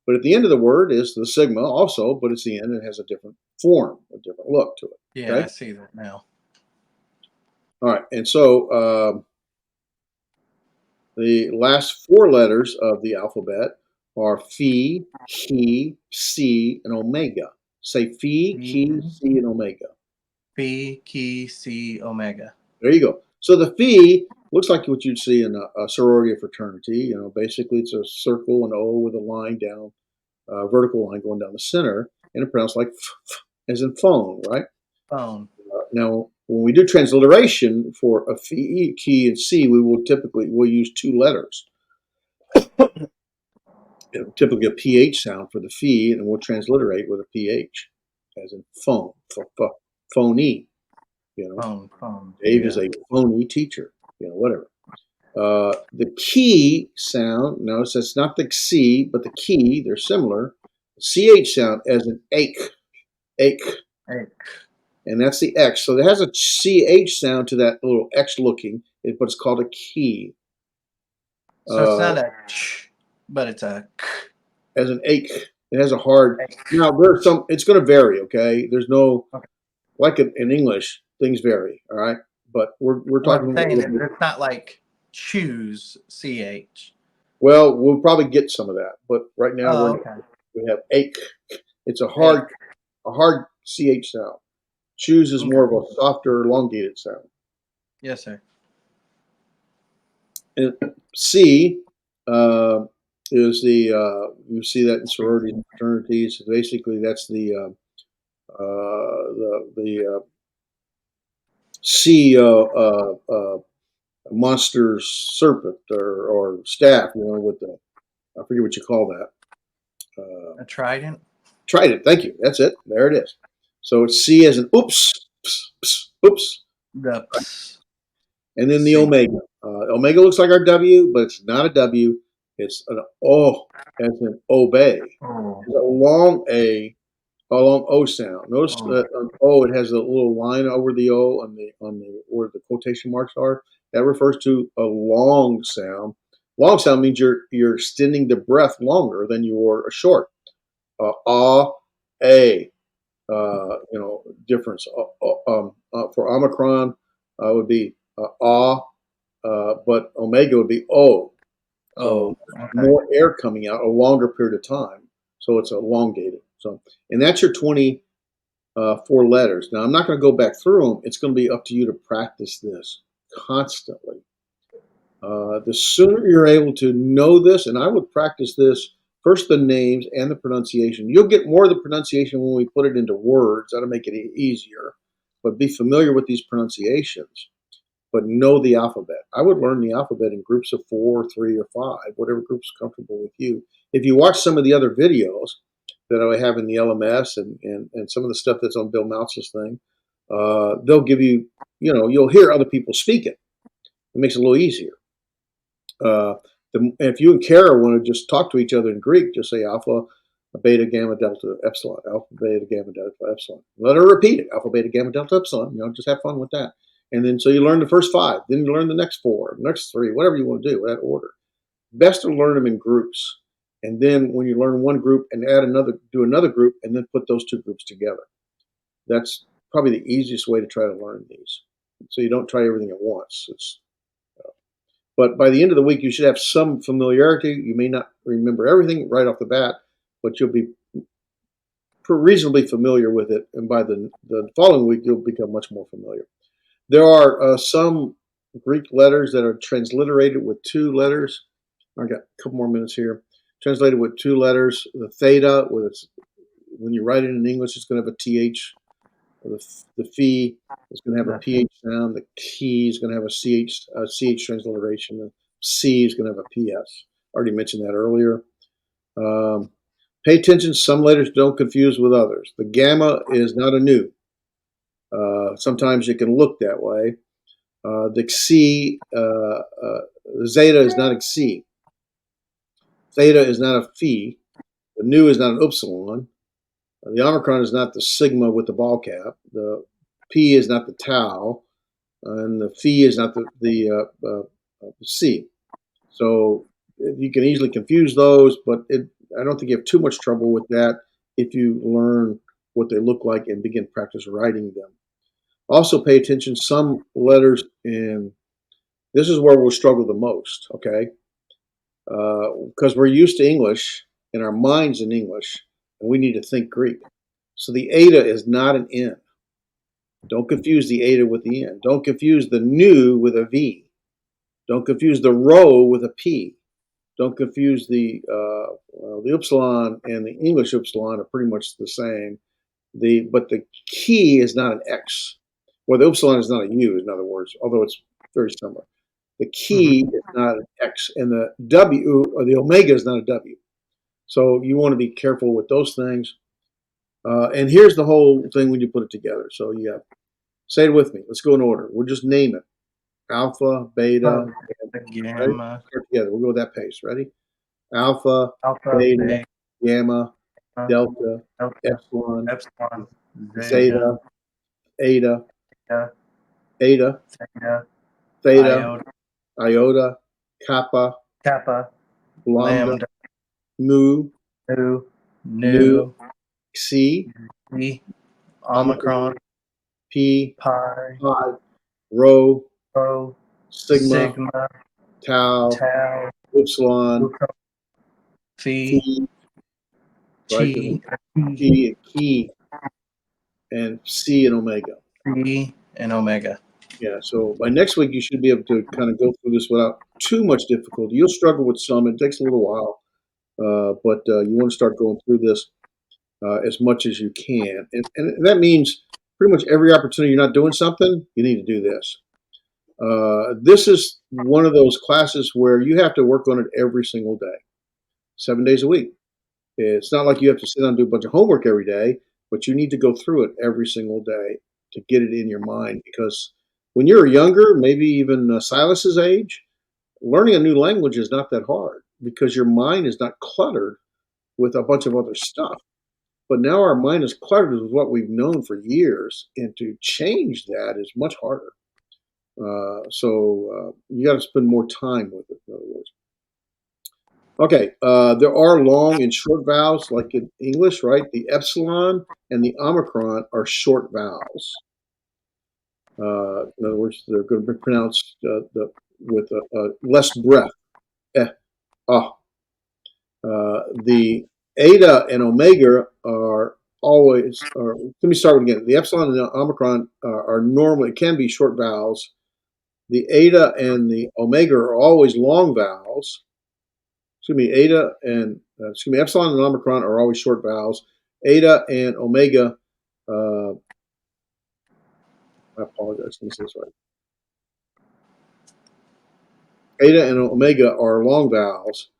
But at the end of the word is the sigma also, but it's the end. It has a different form, a different look to it. Yeah, okay? I see that now. All right. And so the last 4 letters of the alphabet are phi, chi, psi, and omega. Say phi, chi, psi, and omega. Phi, chi, psi, omega. There you go. So the phi looks like what you'd see in a sorority or fraternity. You know, basically it's a circle, an O with a line down, a vertical line going down the center, and it pronounced like as in phone, right? Phone. Now, when we do transliteration for a phi, chi, and si, we'll use 2 letters. Typically a ph sound for the phi, and we'll transliterate with a ph, as in phone, phony. You know, Phone. Dave is a phony teacher. You know, whatever. The key sound, notice that's not the C, but the key, they're similar. CH sound as an ache. And that's the X. So it has a CH sound to that little X looking, but it's called a key. So it's not a ch, but it's a k. As an ache. It has a hard. Now, it's going to vary, okay? There's no, like in English, things vary. All right, but we're What talking. I'm saying is it's not like choose ch. Well, we'll probably get some of that, but right now Oh, okay. we have ache. It's a Hey, hard ch sound. Choose is more of okay. a softer, elongated sound. Yes, sir. And C is the you see that in sororities and fraternities. Basically, that's the sea monster's serpent or staff. You know, with the I forget what you call that. A trident. Trident. Thank you. That's it. There it is. So it's C as an oops, oops, The and then the C. omega. Omega looks like our W, but it's not a W. It's an O as in obey. Oh, It's a long a long O sound. Notice oh, on O it has a little line over the O on the where the quotation marks are. That refers to a long sound. Long sound means you're extending the breath longer than you are a short. Ah, a. Difference. For Omicron would be but Omega would be O. So oh. Okay. more air coming out a longer period of time. So it's elongated. So, and that's your 24 letters. Now, I'm not going to go back through them. It's going to be up to you to practice this constantly. The sooner you're able to know this, and I would practice this first, the names and the pronunciation. You'll get more of the pronunciation when we put it into words. That'll make it easier. But be familiar with these pronunciations, but know the alphabet. I would learn the alphabet in groups of 4, 3, or 5, whatever group's comfortable with you. If you watch some of the other videos that I have in the LMS and some of the stuff that's on Bill Mouse's thing, they'll give you, you'll hear other people speak it. It makes it a little easier. If you and Kara want to just talk to each other in Greek, just say alpha, beta, gamma, delta, epsilon, alpha, beta, gamma, delta, epsilon. Let her repeat it, alpha, beta, gamma, delta, epsilon. Just have fun with that. And then so you learn the first 5, then you learn the next 4, next 3, whatever you want to do, that order. Best to learn them in groups. And then when you learn one group and do another group, and then put those 2 groups together. That's probably the easiest way to try to learn these. So you don't try everything at once. But by the end of the week, you should have some familiarity. You may not remember everything right off the bat, but you'll be reasonably familiar with it. And by the following week, you'll become much more familiar. There are some Greek letters that are transliterated with 2 letters. I got a couple more minutes here. Translated with 2 letters. The theta, when you write it in English, it's going to have a TH. The phi is going to have a PH sound. The key is going to have a CH transliteration. The C is going to have a PS. Already mentioned that earlier. Pay attention. Some letters don't confuse with others. The gamma is not a nu. Sometimes it can look that way. The xi, the zeta is not a xi. Theta is not a phi. The nu is not an upsilon. The omicron is not the sigma with the ball cap. The p is not the tau, and the phi is not the c. So you can easily confuse those, but I don't think you have too much trouble with that if you learn what they look like and begin practice writing them. Also, pay attention. Some letters in this is where we'll struggle the most. Okay, because we're used to English and our minds in English, and we need to think Greek. So the eta is not an N. Don't confuse the eta with the N. Don't confuse the nu with a V. Don't confuse the rho with a P. Don't confuse the upsilon and the English upsilon are pretty much the same. But the key is not an X. Well, the upsilon is not a U, in other words, although it's very similar. The key is not an X, and the W or the omega is not a W. So you want to be careful with those things. And here's the whole thing when you put it together. So you say it with me. Let's go in order. We'll just name it. Alpha, beta, Gamma. Right? Start together. We'll go with that pace. Ready? Alpha, Alpha, beta, gamma, beta, delta, delta, epsilon, epsilon, zeta, eta, theta, eta, theta, theta, iota, kappa, kappa, lambda, lambda, mu, nu, nu, nu, xi, e, omicron, omicron, pi, pi, pi, rho, rho, sigma, sigma, tau, tau, epsilon, phi, phi, right? There's chi, P and key, and C and omega. phi, and omega. Yeah, so by next week, you should be able to kind of go through this without too much difficulty. You'll struggle with some. It takes a little while, but you want to start going through this as much as you can. And that means pretty much every opportunity you're not doing something, you need to do this. This is one of those classes where you have to work on it every single day, 7 days a week. It's not like you have to sit down and do a bunch of homework every day, but you need to go through it every single day to get it in your mind. Because when you're younger, maybe even Silas's age, learning a new language is not that hard because your mind is not cluttered with a bunch of other stuff. But now our mind is cluttered with what we've known for years, and to change that is much harder. So you got to spend more time with it, in other words. Okay, there are long and short vowels, like in English, right? The epsilon and the omicron are short vowels. In other words, they're going to be pronounced with less breath. Eh, ah. The eta and omega are always, or let me start again. The epsilon and the omicron are normally, can be short vowels. The eta and the omega are always long vowels. Epsilon and omicron are always short vowels. Eta and omega, I apologize, let me say this right. Eta and omega are long vowels,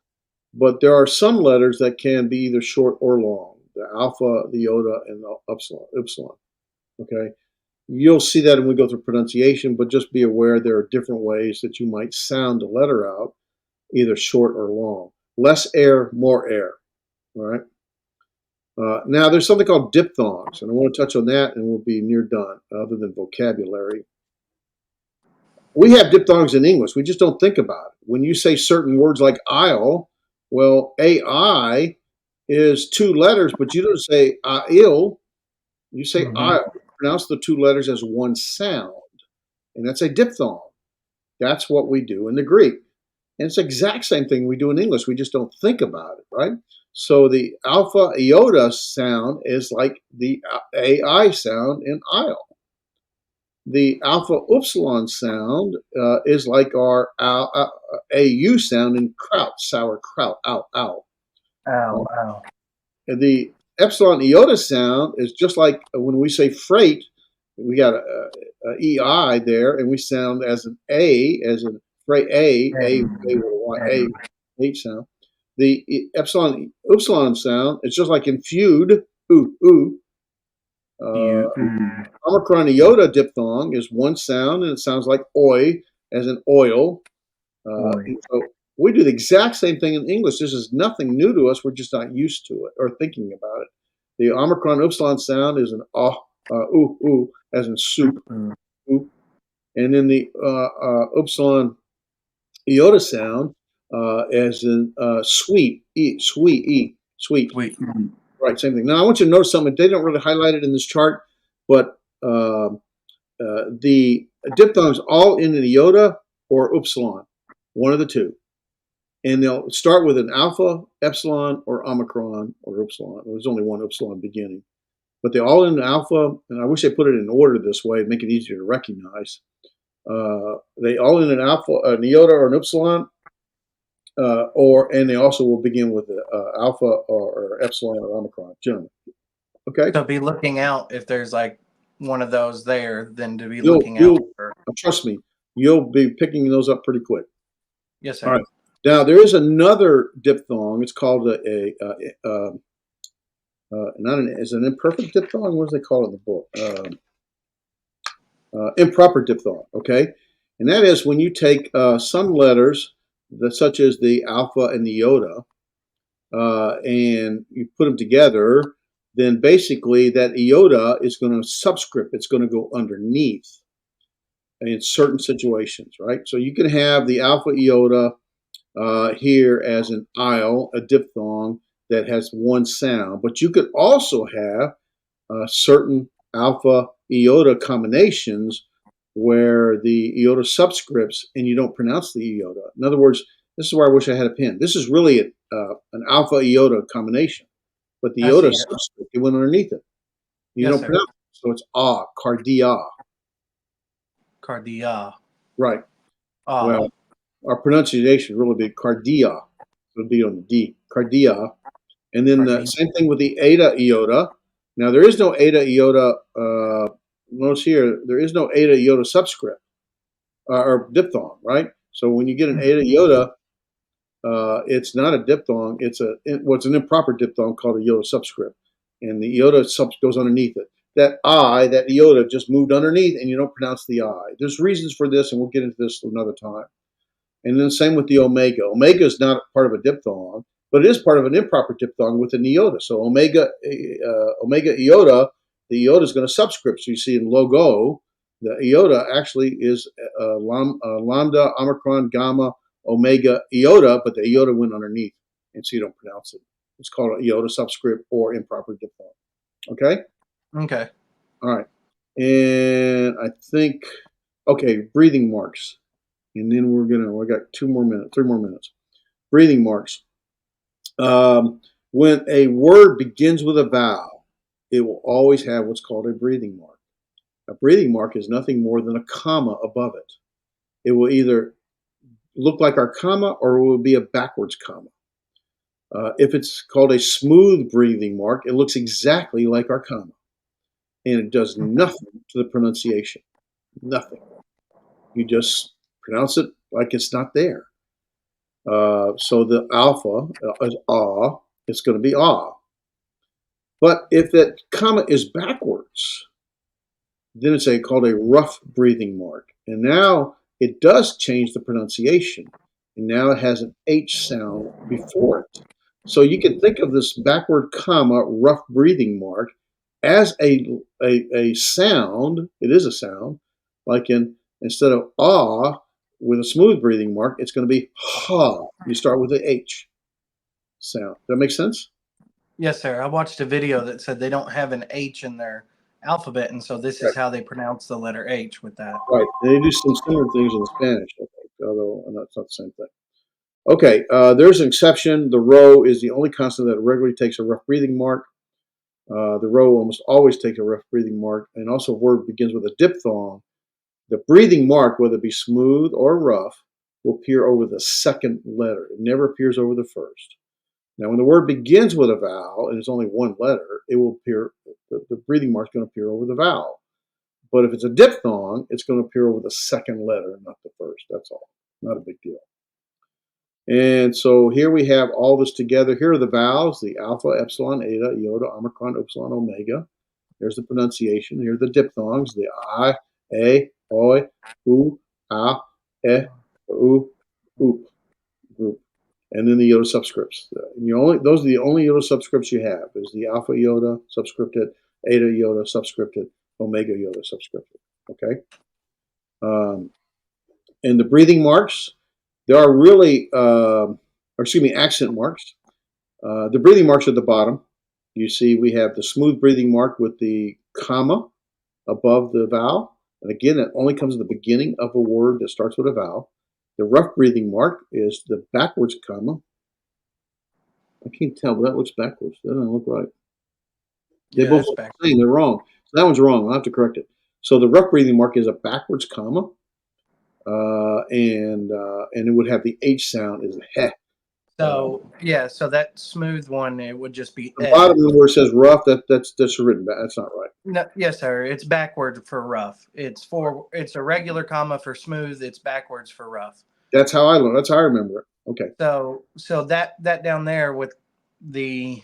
but there are some letters that can be either short or long. The alpha, the iota, and the epsilon. Okay, you'll see that when we go through pronunciation, but just be aware there are different ways that you might sound the letter out, either short or long. Less air, more air. All right. Now, there's something called diphthongs, and I want to touch on that, and we'll be near done, other than vocabulary. We have diphthongs in English. We just don't think about it. When you say certain words like aisle, well, AI is two letters, but you don't say aisle. You say aisle. Pronounce the two letters as one sound, and that's a diphthong. That's what we do in the Greek. And it's the exact same thing we do in English. We just don't think about it, right? So the alpha iota sound is like the AI sound in aisle. The alpha upsilon sound is like our AU sound in kraut, sauerkraut, ow, ow. Ow, ow. And the epsilon iota sound is just like when we say freight, we got a EI there, and we sound as an A, as in freight A with a H sound. The epsilon upsilon sound is just like in feud, ooh, ooh. Omicron iota diphthong is one sound, and it sounds like oi, as in oil. So we do the exact same thing in English. This is nothing new to us. We're just not used to it or thinking about it. The Omicron upsilon sound is an ooh, ooh, as in soup, ooh. And then the upsilon iota sound as in sweet, sweet. Sweet. Right, same thing. Now, I want you to notice something. They don't really highlight it in this chart, but the diphthongs all in an iota or upsilon, one of the two. And they'll start with an alpha, epsilon, or omicron, or upsilon. There's only one upsilon beginning. But they're all in alpha, and I wish they put it in order this way to make it easier to recognize. They all in an alpha, an iota, or an upsilon, and they also will begin with alpha or epsilon or omicron, generally. Okay. So be looking out if there's like one of those there, then to be looking out for. Trust me, you'll be picking those up pretty quick. Yes, sir. All right. Now there is another diphthong. It's called is an imperfect diphthong. What do they call it in the book? Improper diphthong. Okay, and that is when you take some letters, such as the alpha and the iota, and you put them together. Then basically that iota is going to subscript. It's going to go underneath in certain situations, right? So you can have the alpha iota here as an aisle, a diphthong that has one sound, but you could also have certain alpha iota combinations where the iota subscripts and you don't pronounce the iota. In other words, this is where I wish I had a pen. This is really an alpha iota combination, but the I iota see it. subscript, it went underneath it. You Yes, don't sir. pronounce it. So it's cardia. Cardia. Right. Ah. Well, our pronunciation really be cardia. It'll be on the D. Cardia. And then the Cardia. same thing with the eta iota. Now there is no eta iota. Notice here there is no eta iota subscript or diphthong, right? So when you get an eta iota, it's not a diphthong. It's what's an improper diphthong called a iota subscript, and the iota goes underneath it. That iota just moved underneath, and you don't pronounce the I. There's reasons for this, and we'll get into this another time. And then same with the omega. Omega is not part of a diphthong, but it is part of an improper diphthong with an iota. So omega iota, the iota is going to subscript. So you see in logo, the iota actually is lambda, omicron, gamma, omega, iota, but the iota went underneath, and so you don't pronounce it. It's called an iota subscript or improper diphthong. Okay? Okay. All right. And I think, okay, breathing marks. And then we got 3 more minutes. Breathing marks. When a word begins with a vowel, it will always have what's called a breathing mark. A breathing mark is nothing more than a comma above it. It will either look like our comma or it will be a backwards comma. If it's called a smooth breathing mark, it looks exactly like our comma. And it does nothing to the pronunciation. Nothing. You just pronounce it like it's not there. So the alpha is ah, it's going to be ah. But if that comma is backwards, then it's called a rough breathing mark. And now it does change the pronunciation. And now it has an H sound before it. So you can think of this backward comma, rough breathing mark, as a sound. It is a sound, like instead of ah with a smooth breathing mark, it's going to be ha. You start with the H sound. Does that make sense? Yes, sir. I watched a video that said they don't have an H in their alphabet, and so this is how they pronounce the letter H with that. Right. They do some similar things in Spanish, I think, although it's not the same thing. Okay, there's an exception. The rho is the only consonant that regularly takes a rough breathing mark. The rho almost always takes a rough breathing mark, and also a word begins with a diphthong. The breathing mark, whether it be smooth or rough, will appear over the second letter. It never appears over the first. Now, when the word begins with a vowel and it's only one letter, it will appear, the breathing mark is going to appear over the vowel. But if it's a diphthong, it's going to appear over the second letter, not the first. That's all. Not a big deal. And so here we have all this together. Here are the vowels, the alpha, epsilon, eta, iota, omicron, upsilon, omega. There's the pronunciation. Here are the diphthongs, the I, A, oi, oo, ah, eh, oo, oop group. And then the iota subscripts. Those are the only iota subscripts you have is the alpha iota subscripted, eta iota subscripted, omega iota subscripted. Okay? And the breathing marks, there are really, accent marks. The breathing marks at the bottom. You see we have the smooth breathing mark with the comma above the vowel. And again, that only comes at the beginning of a word that starts with a vowel. The rough breathing mark is the backwards comma. I can't tell, but that looks backwards. That doesn't look right. They both look the same. They're wrong. So that one's wrong. I'll have to correct it. So the rough breathing mark is a backwards comma. And it would have the H sound is heh. So yeah, so that smooth one, it would just be The bottom where it says rough, that's written back. That's not right. No, yes, sir. It's backward for rough. It's a regular comma for smooth. It's backwards for rough. That's how I learned. That's how I remember it. Okay. So that down there with the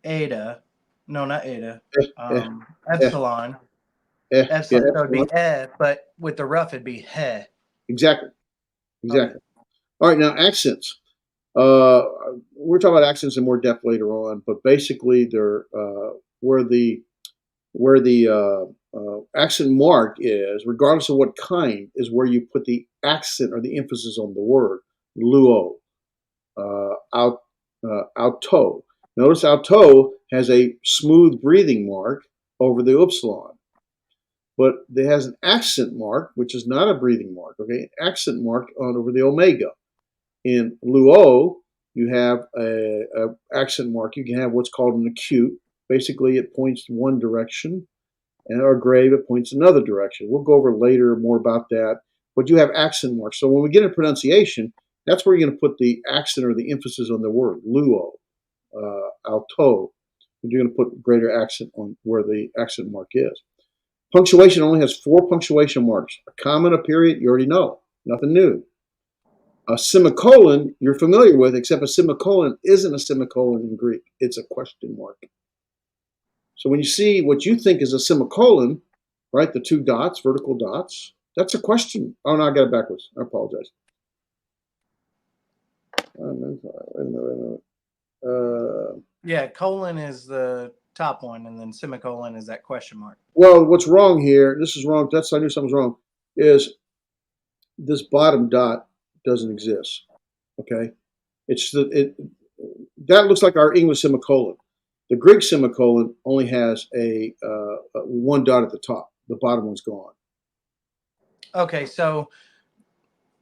eta, no, not eta, epsilon. Epsilon, so it'd be but with the rough, it'd be he. Exactly. Okay. All right, now accents. We're talking about accents in more depth later on, but basically they're where the accent mark is, regardless of what kind, is where you put the accent or the emphasis on the word. Luo, auto. Notice auto has a smooth breathing mark over the upsilon. But it has an accent mark, which is not a breathing mark, okay? Accent mark on over the omega. In luo, you have a accent mark. You can have what's called an acute. Basically, it points one direction, and our grave, it points another direction. We'll go over later more about that. But you have accent marks. So when we get into pronunciation, that's where you're going to put the accent or the emphasis on the word. Luo, alto. You're going to put greater accent on where the accent mark is. Punctuation only has 4 punctuation marks. A comma and a period, you already know. Nothing new. A semicolon, you're familiar with, except a semicolon isn't a semicolon in Greek. It's a question mark. So when you see what you think is a semicolon, right, the 2 dots, vertical dots, that's a question. Oh, no, I got it backwards. I apologize. Wait a minute. Yeah, colon is the top one, and then semicolon is that question mark. Well, what's wrong here, this is wrong, I knew something was wrong, is this bottom dot doesn't exist, okay? That looks like our English semicolon. The Greek semicolon only has a 1 dot at the top. The bottom one's gone. Okay, so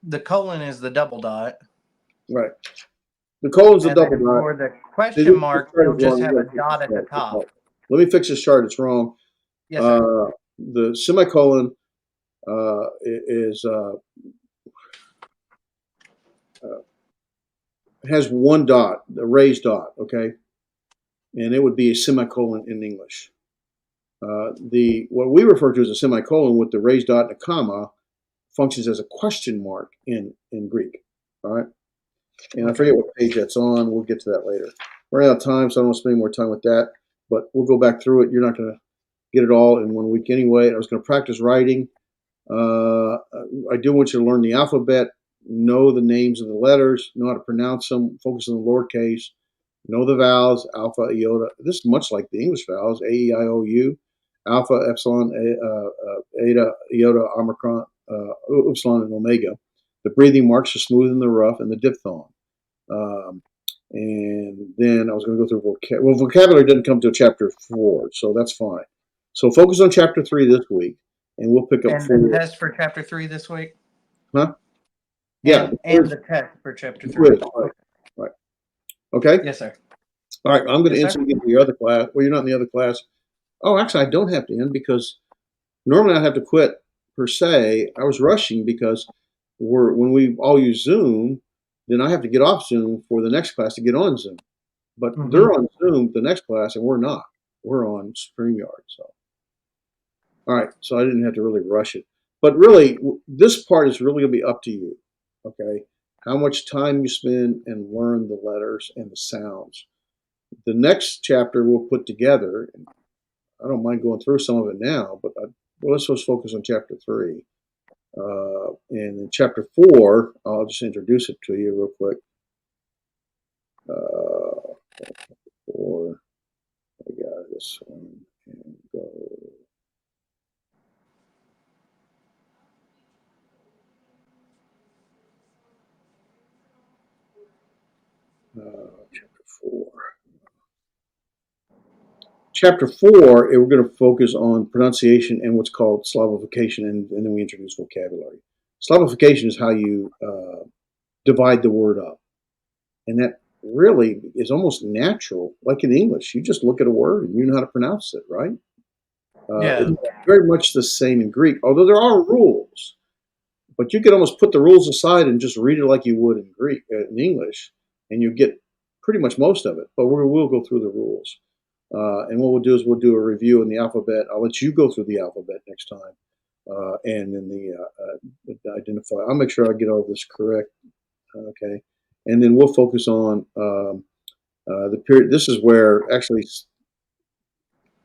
the colon is the double dot. Right. The colon's a And double then dot. for the question mark, you'll just have a dot at the top. Let me fix this chart. It's wrong. Yes, sir. The semicolon has 1 dot, a raised dot, okay? And it would be a semicolon in English. What we refer to as a semicolon with the raised dot and a comma functions as a question mark in Greek. All right. And I forget what page that's on. We'll get to that later. We're out of time, so I don't want to spend any more time with that. But we'll go back through it. You're not going to get it all in 1 week anyway. I was going to practice writing. I do want you to learn the alphabet, know the names of the letters, know how to pronounce them, focus on the lowercase, know the vowels, alpha, iota. This is much like the English vowels, A, E, I, O, U, alpha, epsilon, eta, iota, omicron, upsilon, and omega. The breathing marks, the smooth and the rough, and the diphthong. And then I was going to go through vocabulary. Well, vocabulary didn't come to chapter 4, so that's fine. So focus on chapter 3 this week, and we'll pick up and 4. the test for chapter 3 this week? Huh? Yeah. And the test for chapter 3. Right. Okay? Yes, sir. All right. I'm going to Yes, instantly get to your other class. Well, you're not in the other class. Oh, actually, I don't have to end because normally I'd have to quit per se. I was rushing because when we all use Zoom, then I have to get off Zoom for the next class to get on Zoom. But they're on Zoom the next class, and we're not. We're on StreamYard. So, all right. So I didn't have to really rush it. But really, this part is really going to be up to you. Okay, how much time you spend and learn the letters and the sounds. The next chapter we'll put together. I don't mind going through some of it now, but let's just focus on chapter 3. And in chapter 4, I'll just introduce it to you real quick. 4, I got this one, and go. Chapter 4. Chapter 4, we're going to focus on pronunciation and what's called Slavification, and then we introduce vocabulary. Slavification is how you divide the word up. And that really is almost natural, like in English. You just look at a word and you know how to pronounce it, right? Yeah. It's very much the same in Greek, although there are rules. But you could almost put the rules aside and just read it like you would in Greek, in English, and you get pretty much most of it. But we'll go through the rules. And what we'll do is we'll do a review in the alphabet. I'll let you go through the alphabet next time. And then the identify. I'll make sure I get all this correct. Okay. And then we'll focus on the period. This is where actually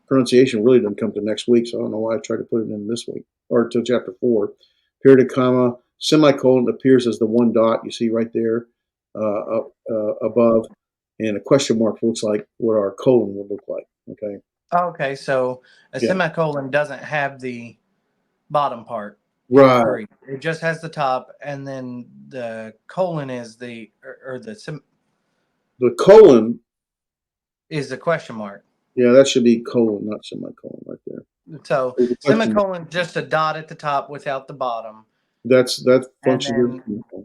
pronunciation really doesn't come to next week. So I don't know why I tried to put it in this week or to chapter 4. Period, comma, semicolon appears as the 1 dot you see right there above. And a question mark looks like what our colon would look like. Okay. Okay, so a semicolon doesn't have the bottom part. Right. It just has the top, and then the colon is the colon is the question mark. Yeah, that should be colon, not semicolon right there. So There's a question. semicolon, just a dot at the top without the bottom. That And function then is.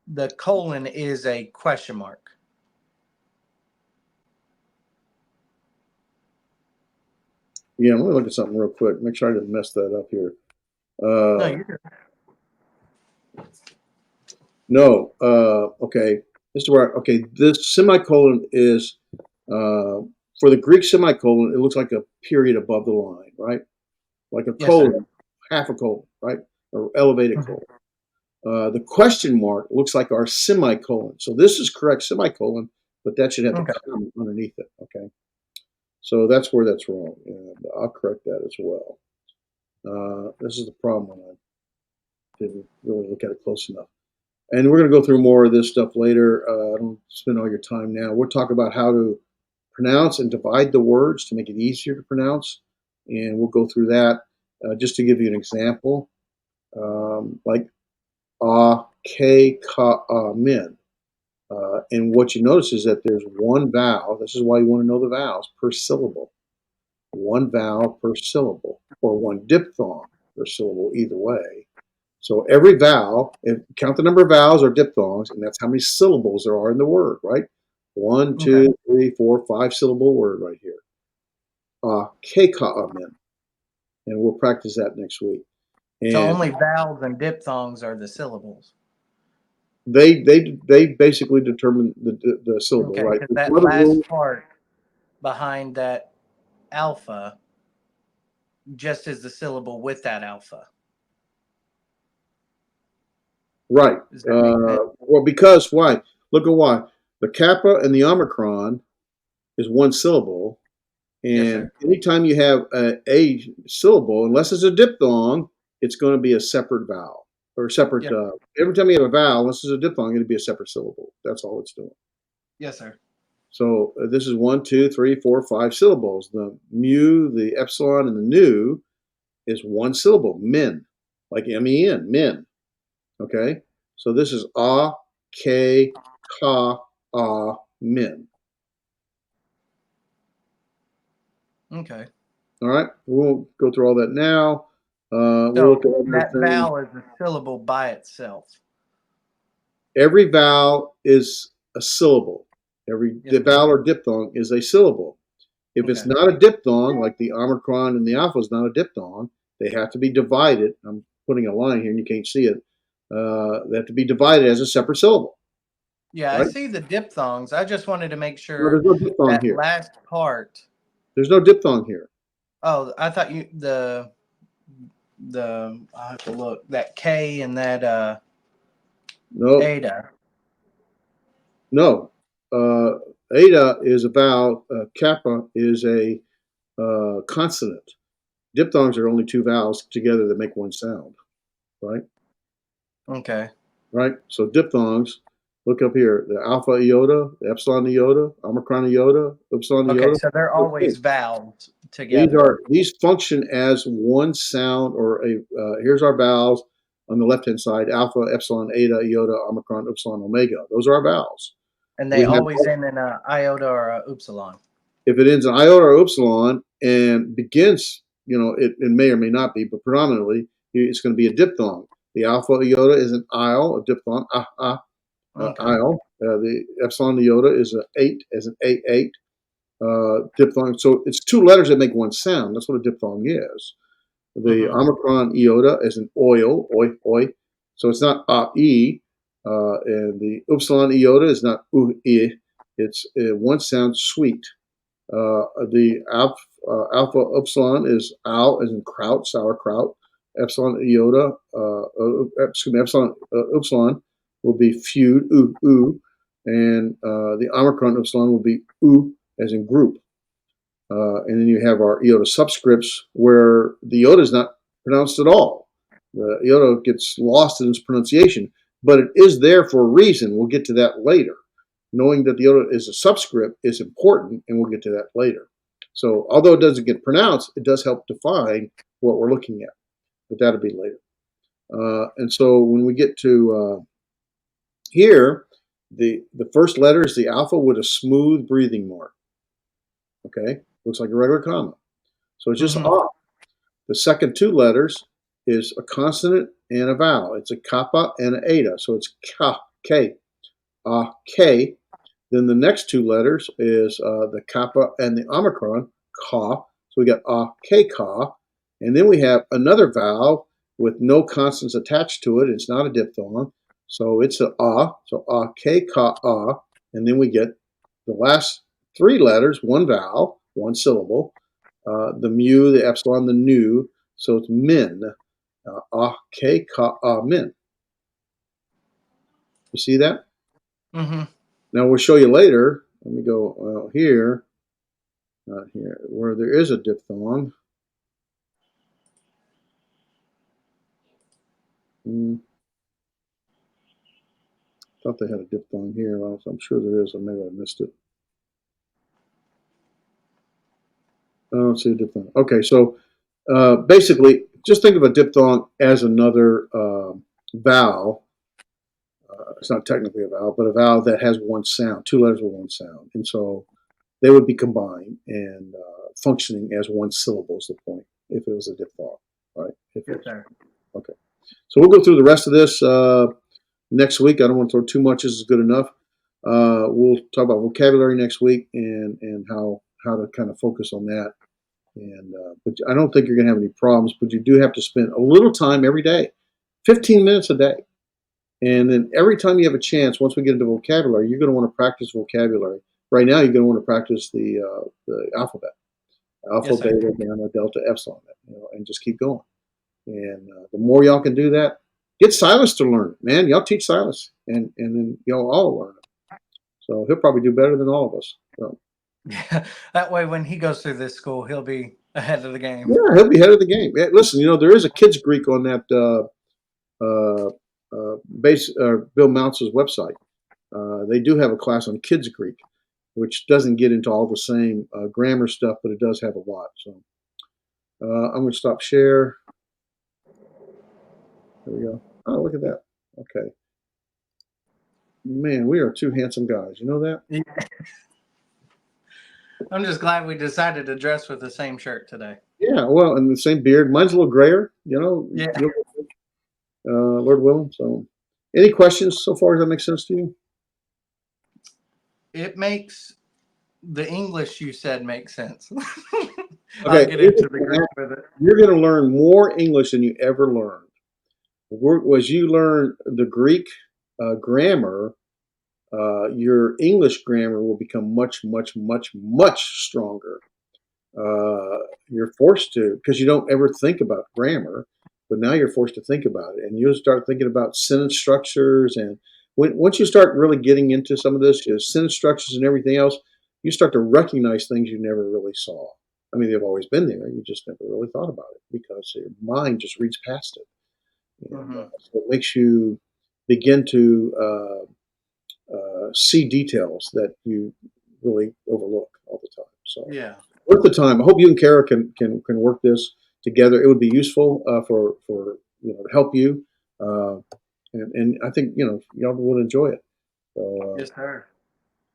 the colon is a question mark. Yeah, let me look at something real quick. Make sure I didn't mess that up here. No, you're good. No. Okay. This is where. Okay. This semicolon is for the Greek semicolon. It looks like a period above the line, right? Like a Yes, sir. colon, half a colon, right? Or elevated Mhm. colon. The question mark looks like our semicolon. So this is correct semicolon, but that should have a Okay. comma underneath it. Okay. So that's where that's wrong. And I'll correct that as well. This is the problem when I didn't really look at it close enough. And we're going to go through more of this stuff later. I don't spend all your time now. We'll talk about how to pronounce and divide the words to make it easier to pronounce. And we'll go through that just to give you an example. Like k, ka, min. And what you notice is that there's one vowel. This is why you want to know the vowels per syllable. One vowel per syllable, or one diphthong per syllable, either way. So every vowel, count the number of vowels or diphthongs, and that's how many syllables there are in the word, right? One, Okay. 2, 3, 4, 5 syllable word right here. Keka'amin. And we'll practice that next week. So And only vowels and diphthongs are the syllables. they basically determine the syllable, Okay, right? because There's that another last rule. part behind that alpha just is the syllable with that alpha. Right. Does that make sense? Well, because why? Look at why. The kappa and the omicron is one syllable. Yes, And sir. anytime you have a syllable, unless it's a diphthong, it's going to be a separate vowel or separate. Yes. Every time you have a vowel, unless it's a diphthong, it'll be a separate syllable. That's all it's doing. Yes, sir. So this is 1, 2, 3, 4, 5 syllables. The mu, the epsilon, and the nu is one syllable. Min, like men, min. Okay. So this is k, ka, min. Okay. All right. We won't go through all that now. We'll look at So other that things. vowel is a syllable by itself. Every vowel is a syllable. Yes, The vowel or diphthong is a syllable. If it's okay. not a diphthong, like the omicron and the alpha is not a diphthong, they have to be divided. I'm putting a line here and you can't see it. They have to be divided as a separate syllable, Yeah, I right? see the diphthongs. I just wanted to make No, sure there's no diphthong that here. last part. There's no diphthong here. Oh, I thought I have to look, that K and that No, Ada. no. Eta is a vowel. Kappa is a consonant. Diphthongs are only two vowels together that make one sound, right? Okay. Right? So diphthongs, look up here, the alpha iota, the epsilon iota, omicron iota, upsilon Okay, iota. so they're Okay. always vowels together. These function as one sound or a here's our vowels on the left hand side, alpha, epsilon, eta, iota, omicron, upsilon, omega. Those are our vowels. And they We have always end in a iota or a upsilon. if it ends in iota or upsilon and begins, it may or may not be, but predominantly it's going to be a diphthong. The alpha iota is an isle, a diphthong, Okay. isle. The epsilon iota is an eight, as an eight. Diphthong. So it's two letters that make one sound. That's what a diphthong is. The Mm-hmm. omicron iota is an oil, oi, oi. So it's not e. And the upsilon iota is not I. It's one sound, sweet. The alpha upsilon is al, as in kraut, sauerkraut. Epsilon iota, epsilon upsilon will be feud, and the omicron upsilon will be as in group. And then you have our iota subscripts where the iota is not pronounced at all. The iota gets lost in its pronunciation, but it is there for a reason. We'll get to that later. Knowing that the iota is a subscript is important, and we'll get to that later. So although it doesn't get pronounced, it does help define what we're looking at, but that'll be later. And so when we get to here, the first letter is the alpha with a smooth breathing mark. Okay, Looks like a regular comma. So it's just Mhm. ah. The second two letters is a consonant and a vowel. It's a kappa and an eta. So it's ka, K, K. Then the next two letters is the kappa and the omicron, ka. So we got K, ka. And then we have another vowel with no consonants attached to it. It's not a diphthong. So it's a So K, ka, And then we get the last three letters, one vowel, one syllable. The mu, the epsilon, the nu. So it's min. K, ka, min. You see that? Mhm. Now we'll show you later. Let me go here, not here, where there is a diphthong. Thought they had a diphthong here. Well, I'm sure there is, or maybe I missed it. I don't see a diphthong. Okay, so basically, just think of a diphthong as another vowel. It's not technically a vowel, but a vowel that has one sound, two letters with one sound. And so they would be combined and functioning as one syllable is the point if it was a diphthong, right? If Yes, it's, sir. okay. So we'll go through the rest of this next week. I don't want to throw too much. This is good enough. We'll talk about vocabulary next week and how to kind of focus on that. And but I don't think you're going to have any problems. But you do have to spend a little time every day, 15 minutes a day. And then every time you have a chance, once we get into vocabulary, you're going to want to practice vocabulary. Right now, you're going to want to practice the alphabet, alpha, Yes, sir. beta, gamma, delta, epsilon, and just keep going. And the more y'all can do that, get Silas to learn it, man. Y'all teach Silas, and then y'all all learn it. So he'll probably do better than all of us. So, Yeah. That way, when he goes through this school, he'll be ahead of the game. yeah, he'll be ahead of the game. Yeah, listen, there is a kids Greek on that Bill Mounce's website. They do have a class on kids Greek, which doesn't get into all the same grammar stuff, but it does have a lot. So I'm going to stop share. There we go. Oh, look at that. Okay. Man, we are two handsome guys. You know that? I'm just glad we decided to dress with the same shirt today. Yeah, well, and the same beard. Mine's a little grayer, Yeah. Lord willing. So, any questions so far? Does that make sense to you? It makes the English you said make sense. I'll Okay, get into the Greek with it. you're going to learn more English than you ever learned. As you learn the Greek grammar, your English grammar will become much, much, much, much stronger. You're forced to, because you don't ever think about grammar, but now you're forced to think about it, and you'll start thinking about sentence structures. And once you start really getting into some of this, sentence structures and everything else, you start to recognize things you never really saw. I mean, they've always been there. You just never really thought about it because your mind just reads past it. And Mhm. so it makes you begin to see details that you really overlook all the time. So Yeah. worth the time. I hope you and Kara can work this together. It would be useful for to help you, and I think y'all would enjoy it. So Yes, sir.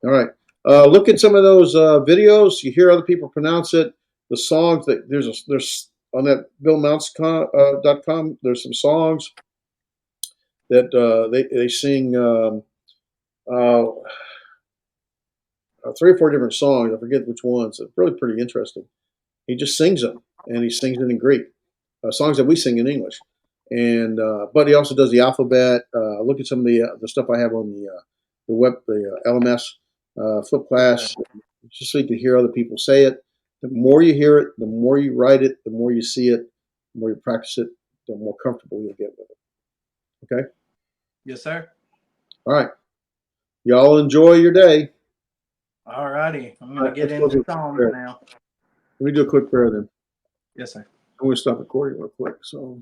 all right, look at some of those videos. You hear other people pronounce it. The songs that there's on that BillMounce.com. There's some songs that they sing. Uh, Three or four different songs. I forget which ones. It's really pretty interesting. He just sings them, and he sings it in Greek. Songs that we sing in English, and but he also does the alphabet. Look at some of the stuff I have on the LMS flip class, just so you can hear other people say it. The more you hear it, the more you write it, the more you see it, the more you practice it, the more comfortable you'll get with it. Okay. Yes, sir. All right. Y'all enjoy your day. All righty. I'm All going to right, get let's go into to a quick Psalms prayer. now. Let me do a quick prayer then. Yes, sir. I'm going to stop recording real quick. So.